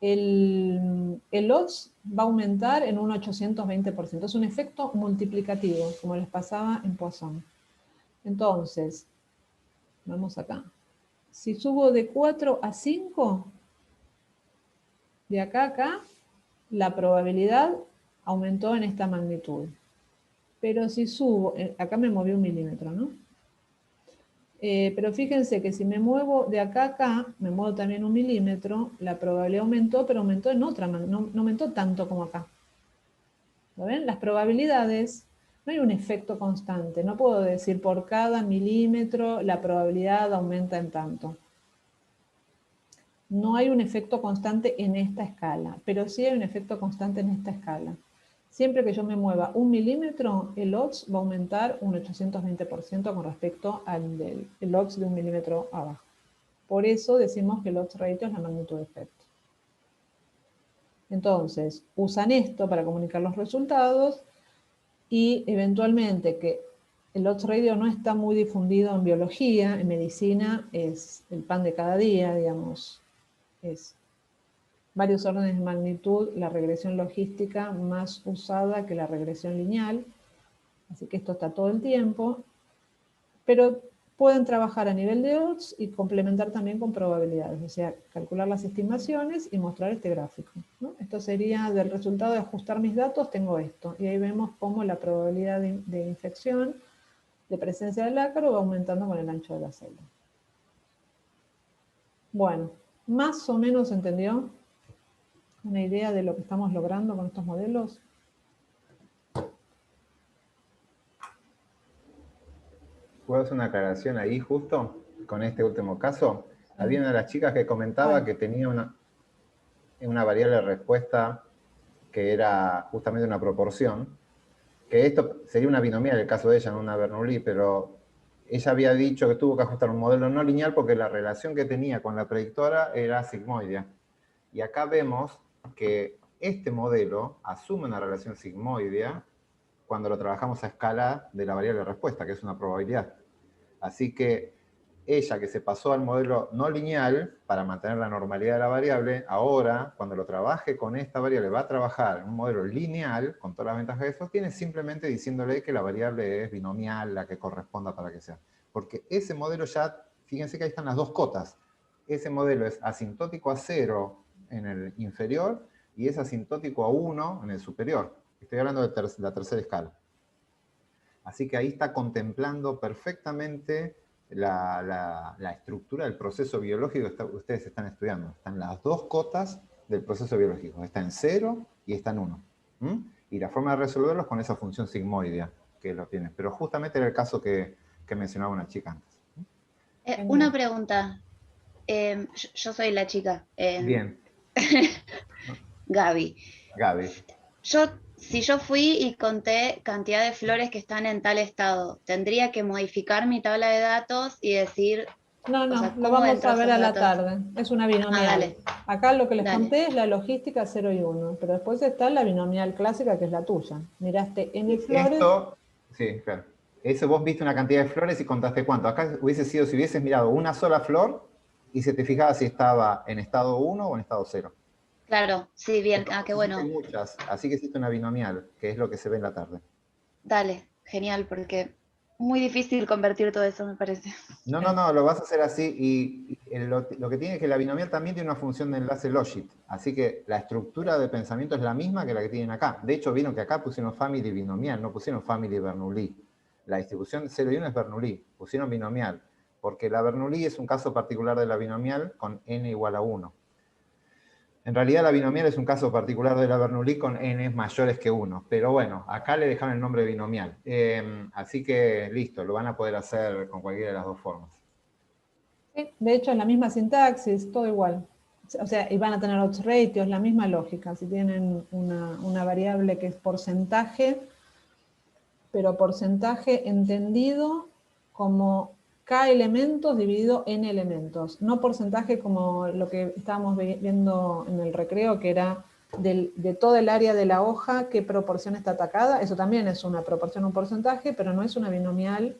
el odds va a aumentar en un 820%. Es un efecto multiplicativo, como les pasaba en Poisson. Entonces, vamos acá. Si subo de 4 a 5, de acá a acá, la probabilidad aumentó en esta magnitud. Pero si subo, acá me moví 1 milímetro, ¿no? Pero fíjense que si me muevo de acá a acá, me muevo también 1 milímetro, la probabilidad aumentó, pero aumentó en otra manera, no aumentó tanto como acá. ¿Lo ven? Las probabilidades, no hay un efecto constante, no puedo decir por cada milímetro la probabilidad aumenta en tanto. No hay un efecto constante en esta escala, pero sí hay un efecto constante en esta escala. Siempre que yo me mueva 1 milímetro, el odds va a aumentar un 820% con respecto al odds de 1 milímetro abajo. Por eso decimos que el odds ratio es la magnitud de efecto. Entonces, usan esto para comunicar los resultados y eventualmente que el odds ratio no está muy difundido en biología, en medicina es el pan de cada día, digamos, es varios órdenes de magnitud la regresión logística más usada que la regresión lineal, así que esto está todo el tiempo, pero pueden trabajar a nivel de odds y complementar también con probabilidades, o sea, calcular las estimaciones y mostrar este gráfico, ¿no? Esto sería del resultado de ajustar mis datos, tengo esto, y ahí vemos cómo la probabilidad de infección, de presencia del ácaro, va aumentando con el ancho de la celda. Bueno, más o menos entendió una idea de lo que estamos logrando con estos modelos. ¿Puedo hacer una aclaración ahí justo con este último caso? Había una de las chicas que comentaba que tenía una variable de respuesta que era justamente una proporción, que esto sería una binomial en el caso de ella, no una Bernoulli, pero ella había dicho que tuvo que ajustar un modelo no lineal porque la relación que tenía con la predictora era sigmoidea. Y acá vemos que este modelo asume una relación sigmoidea cuando lo trabajamos a escala de la variable de respuesta, que es una probabilidad. Así que ella, que se pasó al modelo no lineal para mantener la normalidad de la variable, ahora, cuando lo trabaje con esta variable, va a trabajar en un modelo lineal, con todas las ventajas que sostiene, simplemente diciéndole que la variable es binomial, la que corresponda para que sea. Porque ese modelo ya, fíjense que ahí están las dos cotas. Ese modelo es asintótico a 0 en el inferior y es asintótico a 1 en el superior. Estoy hablando de la tercera escala. Así que ahí está contemplando perfectamente la estructura del proceso biológico que ustedes están estudiando. Están las dos cotas del proceso biológico. Está en 0 y está en 1. Y la forma de resolverlo es con esa función sigmoidea que lo tiene. Pero justamente era el caso que mencionaba una chica antes. Una pregunta. Yo soy la chica. Bien. Gaby. Gaby. Si yo fui y conté cantidad de flores que están en tal estado, ¿tendría que modificar mi tabla de datos y decir... No, o sea, lo ¿cómo vamos entro a ver esos a la datos? tarde. Es una binomial. Dale. Acá lo que les Dale. conté es la logística 0 y 1, pero después está la binomial clásica que es la tuya. Miraste n flores. Esto, sí, claro. Eso vos viste una cantidad de flores y contaste cuánto. Acá hubiese sido si hubieses mirado una sola flor y se te fijaba si estaba en estado 1 o en estado 0. Claro, sí, bien. Pero Ah, qué hiciste bueno. muchas, así que hiciste una binomial, que es lo que se ve en la tarde. Dale, genial, porque muy difícil convertir todo eso, me parece. No, lo vas a hacer así y lo que tiene es que la binomial también tiene una función de enlace logit, así que la estructura de pensamiento es la misma que la que tienen acá. De hecho, vieron que acá pusieron family binomial, no pusieron family Bernoulli. La distribución 0 y 1 es Bernoulli, pusieron binomial, porque la Bernoulli es un caso particular de la binomial con n igual a 1. En realidad la binomial es un caso particular de la Bernoulli con n mayores que 1, pero bueno, acá le dejaron el nombre binomial. Así que listo, lo van a poder hacer con cualquiera de las dos formas. Sí, de hecho es la misma sintaxis, todo igual. O sea, y van a tener odds ratios, la misma lógica. Si tienen una variable que es porcentaje, pero porcentaje entendido como K elementos dividido en elementos. No porcentaje como lo que estábamos viendo en el recreo, que era de todo el área de la hoja, qué proporción está atacada. Eso también es una proporción, un porcentaje, pero no es una binomial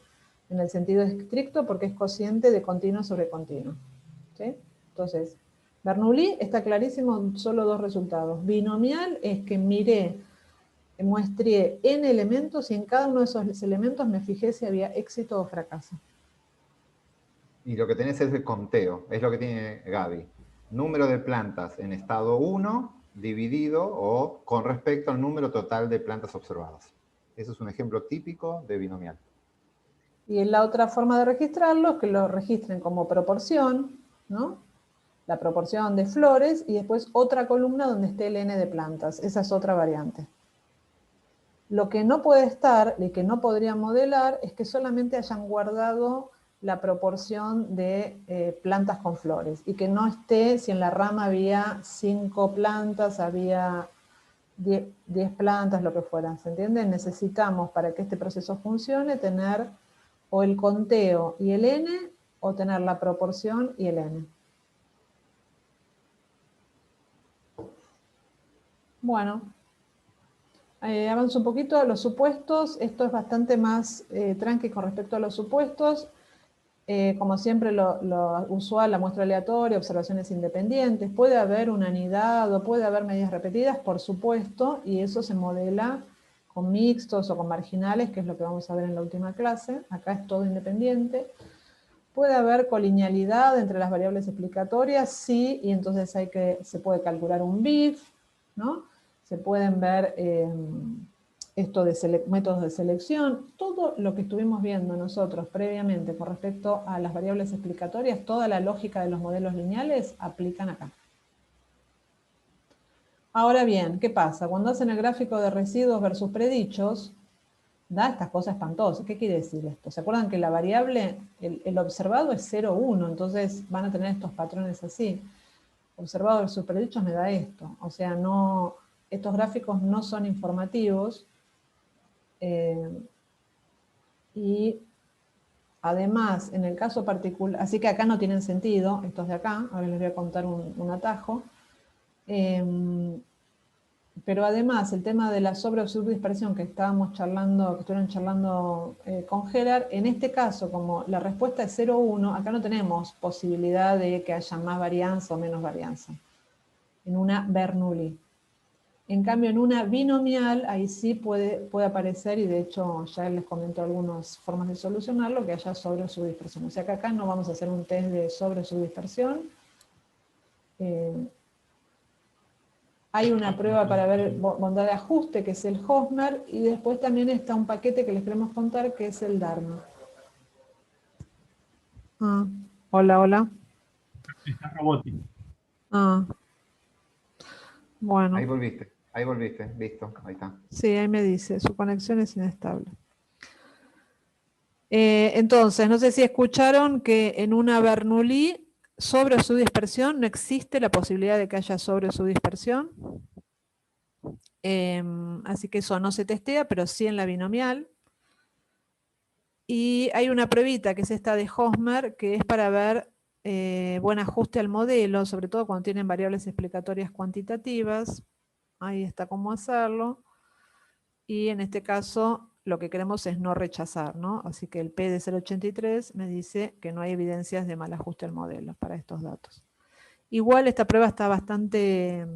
en el sentido estricto porque es cociente de continuo sobre continuo. ¿Sí? Entonces, Bernoulli está clarísimo, solo dos resultados. Binomial es que muestré n elementos y en cada uno de esos elementos me fijé si había éxito o fracaso. Y lo que tenés es el conteo, es lo que tiene Gaby. Número de plantas en estado 1 dividido o con respecto al número total de plantas observadas. Eso es un ejemplo típico de binomial. Y en la otra forma de registrarlo es que lo registren como proporción, ¿no? La proporción de flores y después otra columna donde esté el n de plantas. Esa es otra variante. Lo que no puede estar y que no podría modelar es que solamente hayan guardado la proporción de plantas con flores y que no esté, si en la rama había 5 plantas, había 10 plantas, lo que fuera, ¿se entiende? Necesitamos, para que este proceso funcione, tener o el conteo y el n, o tener la proporción y el n. Bueno, Avanzo un poquito, los supuestos, esto es bastante más tranqui con respecto a los supuestos. Como siempre, lo usual, la muestra aleatoria, observaciones independientes, puede haber unanidad o puede haber medidas repetidas, por supuesto, y eso se modela con mixtos o con marginales, que es lo que vamos a ver en la última clase. Acá es todo independiente. Puede haber colinealidad entre las variables explicatorias, sí, y entonces se puede calcular un BIF, ¿no? Se pueden ver esto de métodos de selección, todo lo que estuvimos viendo nosotros previamente con respecto a las variables explicatorias, toda la lógica de los modelos lineales aplican acá. Ahora bien, ¿qué pasa? Cuando hacen el gráfico de residuos versus predichos, da estas cosas espantosas. ¿Qué quiere decir esto? ¿Se acuerdan que la variable, el observado es 0, 1, entonces van a tener estos patrones así? Observado versus predichos me da esto. O sea, no, estos gráficos no son informativos. Y además, en el caso particular, así que acá no tienen sentido, estos de acá, ahora les voy a contar un atajo. Pero además, el tema de la sobre o subdispersión que estábamos charlando, que estuvieron charlando con Gerard, en este caso, como la respuesta es 0, 1, acá no tenemos posibilidad de que haya más varianza o menos varianza. En una Bernoulli. En cambio, en una binomial, ahí sí puede aparecer, y de hecho ya les comento algunas formas de solucionarlo, que haya sobre o subdispersión. O sea que acá no vamos a hacer un test de sobre o subdispersión. Hay una prueba para ver bondad de ajuste, que es el Hofmer, y después también está un paquete que les queremos contar, que es el Dharma. Hola, hola. Está robótico. Bueno. Ahí volviste, listo, ahí está. Sí, ahí me dice, su conexión es inestable. Entonces, no sé si escucharon que en una Bernoulli, sobre o subdispersión, no existe la posibilidad de que haya sobre o subdispersión. Así que eso no se testea, pero sí en la binomial. Y hay una pruebita, que es esta de Hofmer, que es para ver buen ajuste al modelo, sobre todo cuando tienen variables explicatorias cuantitativas. Ahí está cómo hacerlo. Y en este caso, lo que queremos es no rechazar, ¿no? Así que el P de 0,83 me dice que no hay evidencias de mal ajuste al modelo para estos datos. Igual esta prueba está bastante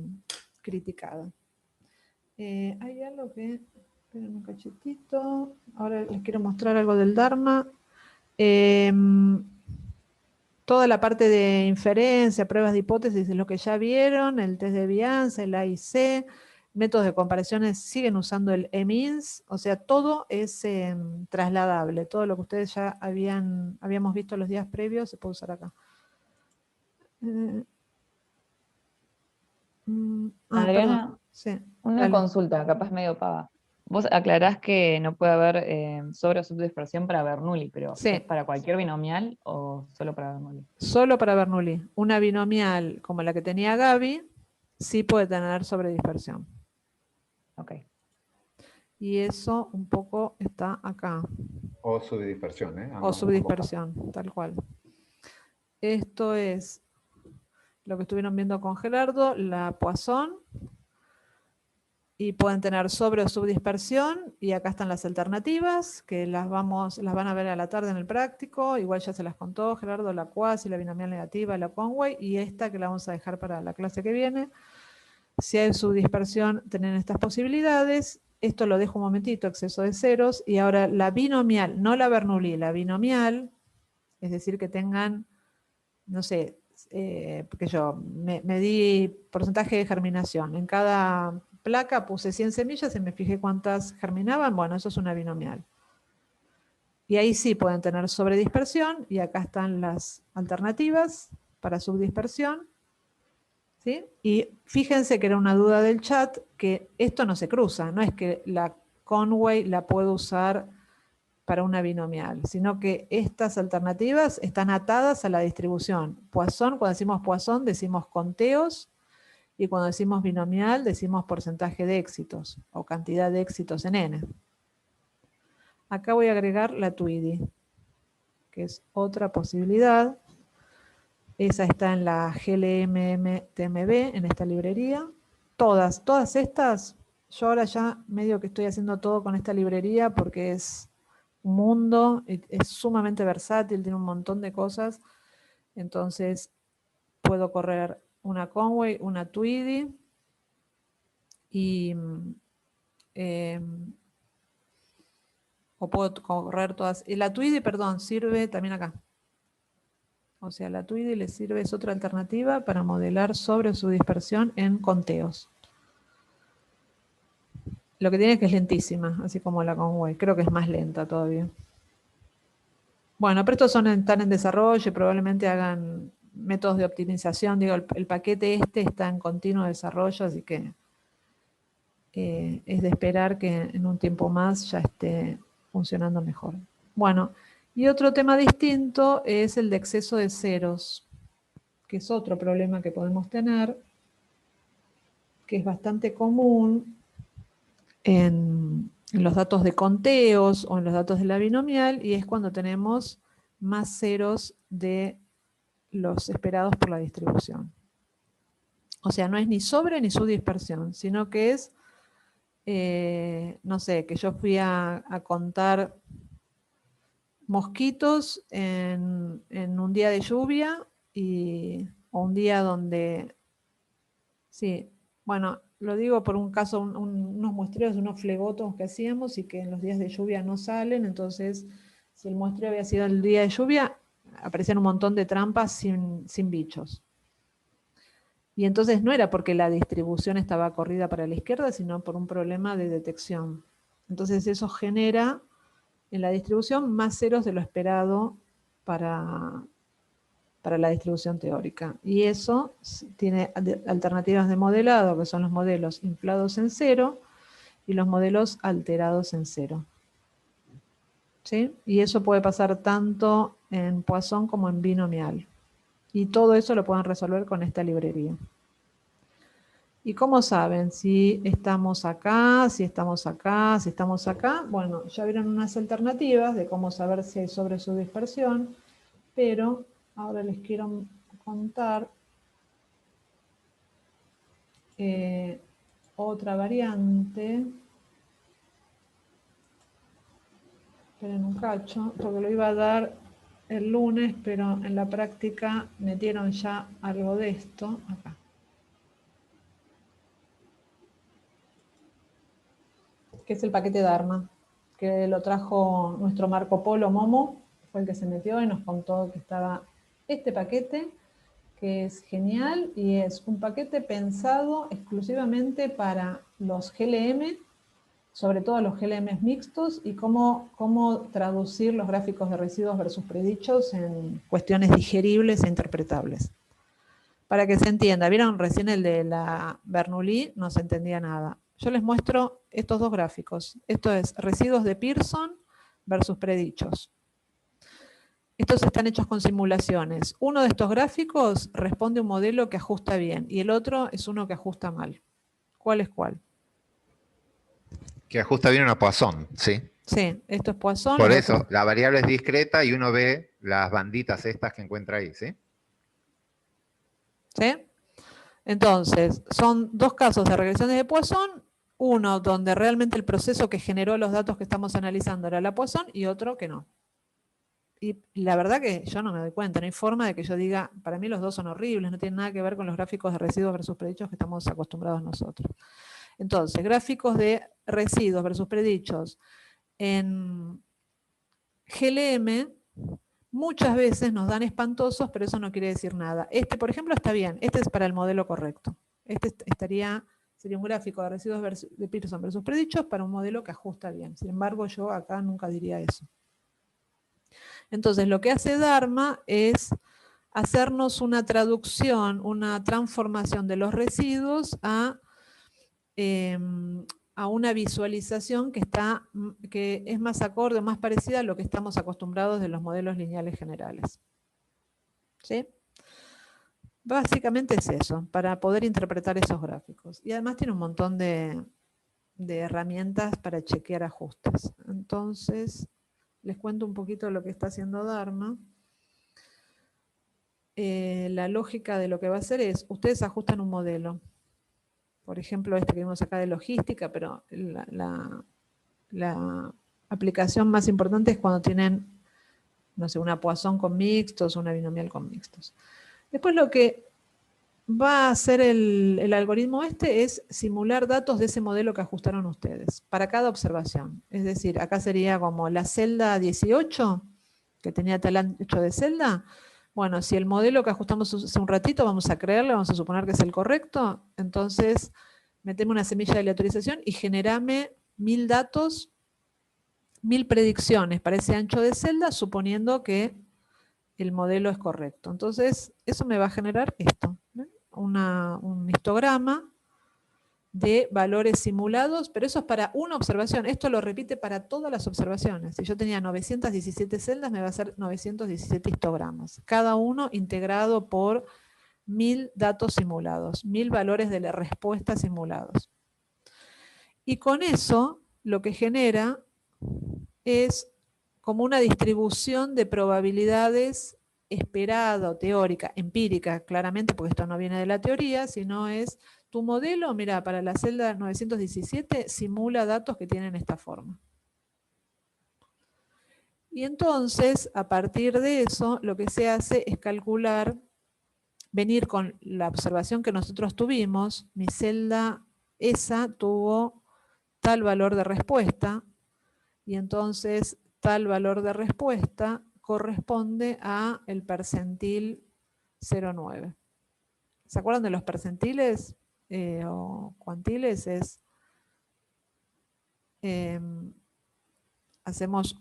criticada. Hay algo que... Esperen un cachetito. Ahora les quiero mostrar algo del Dharma. Toda la parte de inferencia, pruebas de hipótesis, es lo que ya vieron, el test de Bianza, el AIC, métodos de comparaciones siguen usando el EMINS, o sea, todo es trasladable, todo lo que ustedes ya habíamos visto los días previos se puede usar acá. Adriana, sí, una dale. consulta, capaz medio pava. Vos aclarás que no puede haber sobre o subdispersión para Bernoulli, pero Sí. ¿es para cualquier binomial o solo para Bernoulli? Solo para Bernoulli. Una binomial como la que tenía Gaby, sí puede tener sobredispersión. Ok. Y eso un poco está acá. O subdispersión, ¿eh? O subdispersión, tal cual. Esto es lo que estuvieron viendo con Gerardo, la Poisson. Y pueden tener sobre o subdispersión, y acá están las alternativas, que las van a ver a la tarde en el práctico, igual ya se las contó Gerardo, la cuasi, la binomial negativa, la Conway, y esta que la vamos a dejar para la clase que viene. Si hay subdispersión, tienen estas posibilidades. Esto lo dejo un momentito, exceso de ceros, y ahora la binomial, no la Bernoulli, la binomial, es decir, que tengan, no sé, porque yo me di porcentaje de germinación, en cada placa puse 100 semillas y me fijé cuántas germinaban, bueno, eso es una binomial. Y ahí sí pueden tener sobredispersión, y acá están las alternativas para subdispersión. ¿Sí? Y fíjense que era una duda del chat, que esto no se cruza, no es que la Conway la puedo usar para una binomial, sino que estas alternativas están atadas a la distribución. Poisson, cuando decimos Poisson, decimos conteos, y cuando decimos binomial, decimos porcentaje de éxitos, o cantidad de éxitos en n. Acá voy a agregar la Tweedy, que es otra posibilidad. Esa está en la GLMMTMB, en esta librería. Todas estas Yo ahora ya medio que estoy haciendo todo con esta librería porque es un mundo, es sumamente versátil, tiene un montón de cosas. Entonces puedo correr una Conway, una Tweedy y o puedo correr todas. Y la Tweedy, perdón, sirve también acá. O sea, la Tweedy le sirve, es otra alternativa para modelar sobre su dispersión en conteos. Lo que tiene es que es lentísima, así como la Conway. Creo que es más lenta todavía. Bueno, pero estos están en desarrollo y probablemente hagan métodos de optimización. Digo, el paquete este está en continuo desarrollo, así que es de esperar que en un tiempo más ya esté funcionando mejor. Bueno, y otro tema distinto es el de exceso de ceros, que es otro problema que podemos tener, que es bastante común en los datos de conteos o en los datos de la binomial, y es cuando tenemos más ceros de los esperados por la distribución. O sea, no es ni sobre ni su dispersión, sino que es, no sé, que yo fui a contar mosquitos en un día de lluvia o un día donde, sí, bueno, lo digo por un caso, unos muestreos de unos flegotos que hacíamos y que en los días de lluvia no salen, entonces si el muestreo había sido el día de lluvia, aparecían un montón de trampas sin bichos. Y entonces no era porque la distribución estaba corrida para la izquierda, sino por un problema de detección. Entonces eso genera en la distribución más ceros de lo esperado para la distribución teórica. Y eso tiene alternativas de modelado, que son los modelos inflados en cero y los modelos alterados en cero. ¿Sí? Y eso puede pasar tanto en Poisson como en binomial. Y todo eso lo pueden resolver con esta librería. ¿Y cómo saben si estamos acá, si estamos acá, si estamos acá? Bueno, ya vieron unas alternativas de cómo saber si hay sobre su dispersión, pero ahora les quiero contar otra variante. Esperen un cacho, porque lo iba a dar el lunes, pero en la práctica metieron ya algo de esto acá. Que es el paquete Dharma, que lo trajo nuestro Marco Polo Momo, fue el que se metió y nos contó que estaba este paquete, que es genial y es un paquete pensado exclusivamente para los GLM, sobre todo los GLM mixtos, y cómo traducir los gráficos de residuos versus predichos en cuestiones digeribles e interpretables. Para que se entienda, vieron recién el de la Bernoulli, no se entendía nada. Yo les muestro estos dos gráficos. Esto es residuos de Pearson versus predichos. Estos están hechos con simulaciones. Uno de estos gráficos responde a un modelo que ajusta bien y el otro es uno que ajusta mal. ¿Cuál es cuál? Que ajusta bien una Poisson, ¿sí? Sí, esto es Poisson. Por eso, la variable es discreta y uno ve las banditas estas que encuentra ahí, ¿sí? ¿Sí? Entonces, son dos casos de regresiones de Poisson, uno donde realmente el proceso que generó los datos que estamos analizando era la Poisson y otro que no. Y la verdad que yo no me doy cuenta, no hay forma de que yo diga, para mí los dos son horribles, no tienen nada que ver con los gráficos de residuos versus predichos que estamos acostumbrados nosotros. Entonces, gráficos de residuos versus predichos en GLM muchas veces nos dan espantosos, pero eso no quiere decir nada. Este, por ejemplo, está bien. Este es para el modelo correcto. Este sería un gráfico de residuos de Pearson versus predichos para un modelo que ajusta bien. Sin embargo, yo acá nunca diría eso. Entonces, lo que hace Dharma es hacernos una traducción, una transformación de los residuos a una visualización que es más acorde, más parecida a lo que estamos acostumbrados de los modelos lineales generales. ¿Sí? Básicamente es eso, para poder interpretar esos gráficos. Y además tiene un montón de herramientas para chequear ajustes. Entonces, les cuento un poquito lo que está haciendo Dharma. La lógica de lo que va a hacer es, ustedes ajustan un modelo. por ejemplo, este que vimos acá de logística, pero la aplicación más importante es cuando tienen, no sé, una Poisson con mixtos, una binomial con mixtos. Después lo que va a hacer el algoritmo este es simular datos de ese modelo que ajustaron ustedes para cada observación. Es decir, acá sería como la celda 18, que tenía tal ancho de celda. Bueno, si el modelo que ajustamos hace un ratito, vamos a creerle, vamos a suponer que es el correcto, entonces meteme una semilla de aleatorización y generame 1000 datos, 1000 predicciones para ese ancho de celda, suponiendo que el modelo es correcto. Entonces, eso me va a generar esto, ¿ven? Un histograma de valores simulados, pero eso es para una observación. Esto lo repite para todas las observaciones. Si yo tenía 917 celdas, me va a hacer 917 histogramas. Cada uno integrado por 1000 datos simulados, 1000 valores de la respuesta simulados. Y con eso, lo que genera es como una distribución de probabilidades esperada o teórica, empírica, claramente, porque esto no viene de la teoría, sino es tu modelo, mira, para la celda 917 simula datos que tienen esta forma. Y entonces, a partir de eso, lo que se hace es calcular, venir con la observación que nosotros tuvimos, mi celda esa tuvo tal valor de respuesta, y entonces tal valor de respuesta corresponde a el percentil 0,9. ¿Se acuerdan de los percentiles o cuantiles? Hacemos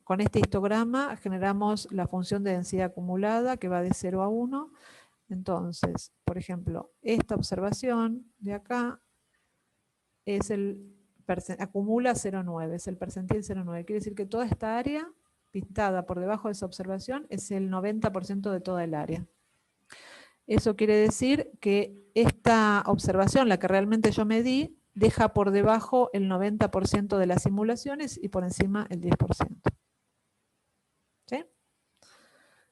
con este histograma generamos la función de densidad acumulada que va de 0 a 1. Entonces, por ejemplo, esta observación de acá es acumula 0,9, es el percentil 0,9. Quiere decir que toda esta área pintada por debajo de esa observación es el 90% de toda el área. Eso quiere decir que esta observación, la que realmente yo medí, deja por debajo el 90% de las simulaciones y por encima el 10%. ¿Sí?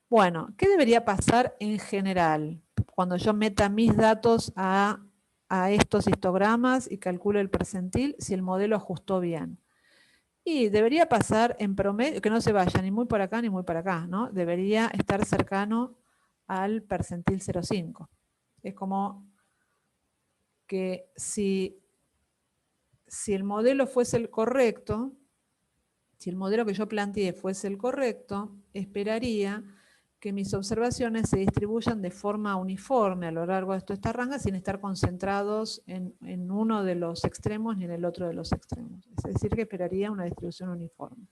Bueno, ¿qué debería pasar en general cuando yo meta mis datos a estos histogramas y calculo el percentil si el modelo ajustó bien? Y debería pasar en promedio, que no se vaya ni muy por acá ni muy para acá, ¿no? Debería estar cercano al percentil 0,5. Es como que si el modelo fuese el correcto, si el modelo que yo planteé fuese el correcto, esperaría que mis observaciones se distribuyan de forma uniforme a lo largo de toda esta ranga sin estar concentrados en uno de los extremos ni en el otro de los extremos. Es decir, que esperaría una distribución uniforme.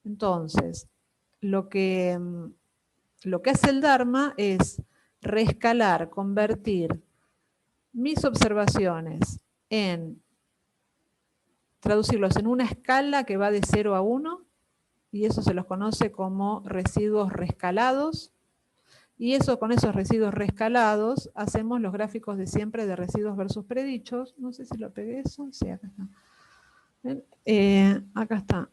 Entonces, lo que hace el Dharma es reescalar, convertir mis observaciones traducirlos en una escala que va de 0 a 1, y eso se los conoce como residuos reescalados, y con esos residuos reescalados hacemos los gráficos de siempre de residuos versus predichos. No sé si lo pegué eso, sí, acá está. Acá está.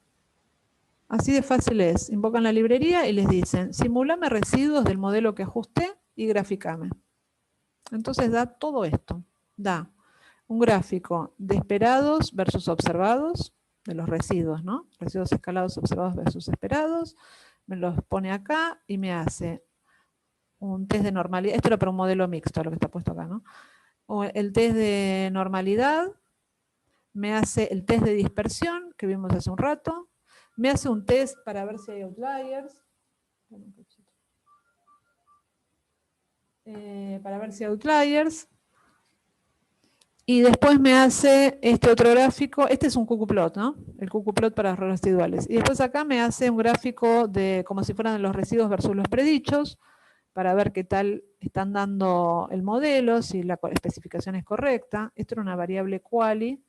Así de fácil es. Invocan la librería y les dicen, simulame residuos del modelo que ajusté y graficame. Entonces da todo esto. Da un gráfico de esperados versus observados, de los residuos, ¿no? Residuos escalados observados versus esperados. Me los pone acá y me hace un test de normalidad. Esto era para un modelo mixto, lo que está puesto acá, ¿no? O el test de normalidad. Me hace el test de dispersión, que vimos hace un rato. Me hace un test para ver si hay outliers. Para ver si hay outliers. Y después me hace este otro gráfico. Este es un cuckooplot, ¿no? El cuckooplot para los residuales. Y después acá me hace un gráfico de como si fueran los residuos versus los predichos, para ver qué tal están dando el modelo, si la especificación es correcta. Esto era una variable quali,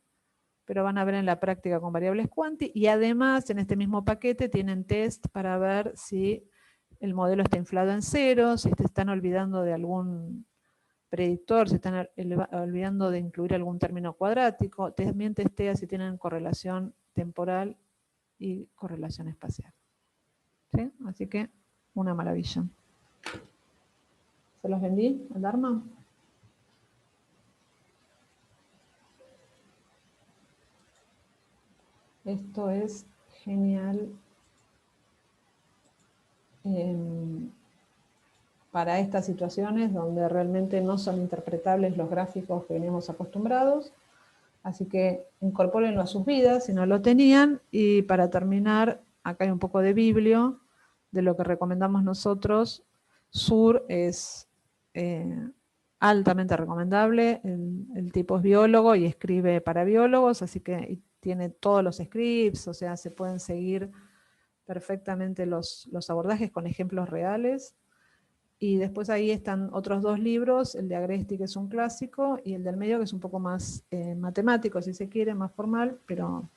pero van a ver en la práctica con variables quanti, y además en este mismo paquete tienen test para ver si el modelo está inflado en cero, si se están olvidando de algún predictor, si están olvidando de incluir algún término cuadrático. También testea si tienen correlación temporal y correlación espacial. ¿Sí? Así que una maravilla. ¿Se los vendí al Dharma? Esto es genial para estas situaciones donde realmente no son interpretables los gráficos que veníamos acostumbrados. Así que incorpórenlo a sus vidas si no lo tenían. Y para terminar, acá hay un poco de biblio de lo que recomendamos nosotros. Sur es altamente recomendable. El tipo es biólogo y escribe para biólogos, así que tiene todos los scripts, o sea, se pueden seguir perfectamente los abordajes con ejemplos reales. Y después ahí están otros 2 libros, el de Agresti, que es un clásico, y el del medio, que es un poco más matemático, si se quiere, más formal, pero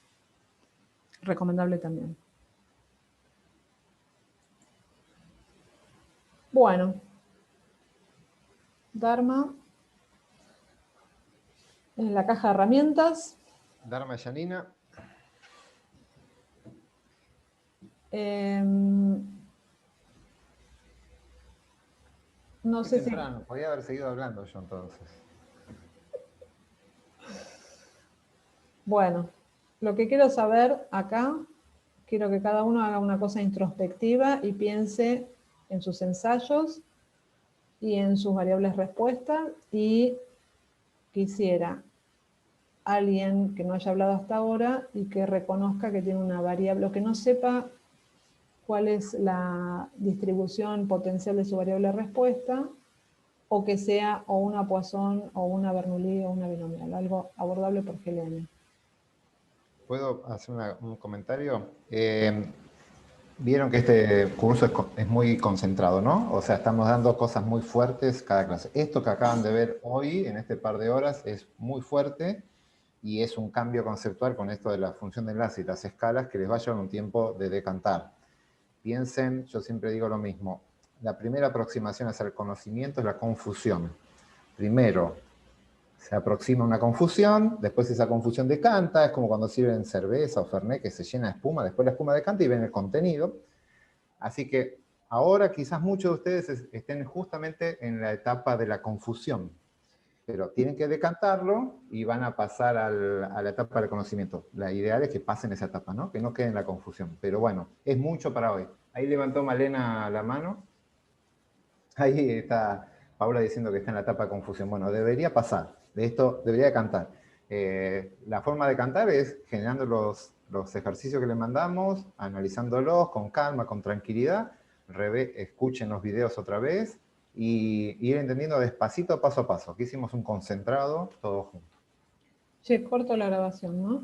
recomendable también. Bueno, Dharma, en la caja de herramientas. Dharma Yanina. No sé si... Podría haber seguido hablando yo entonces. Bueno, lo que quiero saber acá, quiero que cada uno haga una cosa introspectiva y piense en sus ensayos y en sus variables respuestas, y quisiera alguien que no haya hablado hasta ahora y que reconozca que tiene una variable, o que no sepa cuál es la distribución potencial de su variable respuesta, o que sea o una Poisson o una Bernoulli o una binomial, algo abordable por GLM. ¿Puedo hacer un comentario? Vieron que este curso es muy concentrado, ¿no? O sea, estamos dando cosas muy fuertes cada clase. Esto que acaban de ver hoy, en este par de horas, es muy fuerte y es un cambio conceptual con esto de la función de enlace y las escalas que les va a llevar un tiempo de decantar. Piensen, yo siempre digo lo mismo, la primera aproximación hacia el conocimiento es la confusión. Primero, se aproxima una confusión, después esa confusión decanta, es como cuando sirven cerveza o fernet que se llena de espuma, después la espuma decanta y ven el contenido. Así que ahora quizás muchos de ustedes estén justamente en la etapa de la confusión, pero tienen que decantarlo y van a pasar a la etapa del conocimiento. La ideal es que pasen esa etapa, ¿no? Que no queden en la confusión. Pero bueno, es mucho para hoy. Ahí levantó Malena la mano. Ahí está Paula diciendo que está en la etapa de confusión. Bueno, debería pasar. De esto debería cantar. La forma de cantar es generando los ejercicios que le mandamos, analizándolos con calma, con tranquilidad. Escuchen los videos otra vez y ir entendiendo despacito, paso a paso. Aquí hicimos un concentrado, todo junto. Che, corto la grabación, ¿no?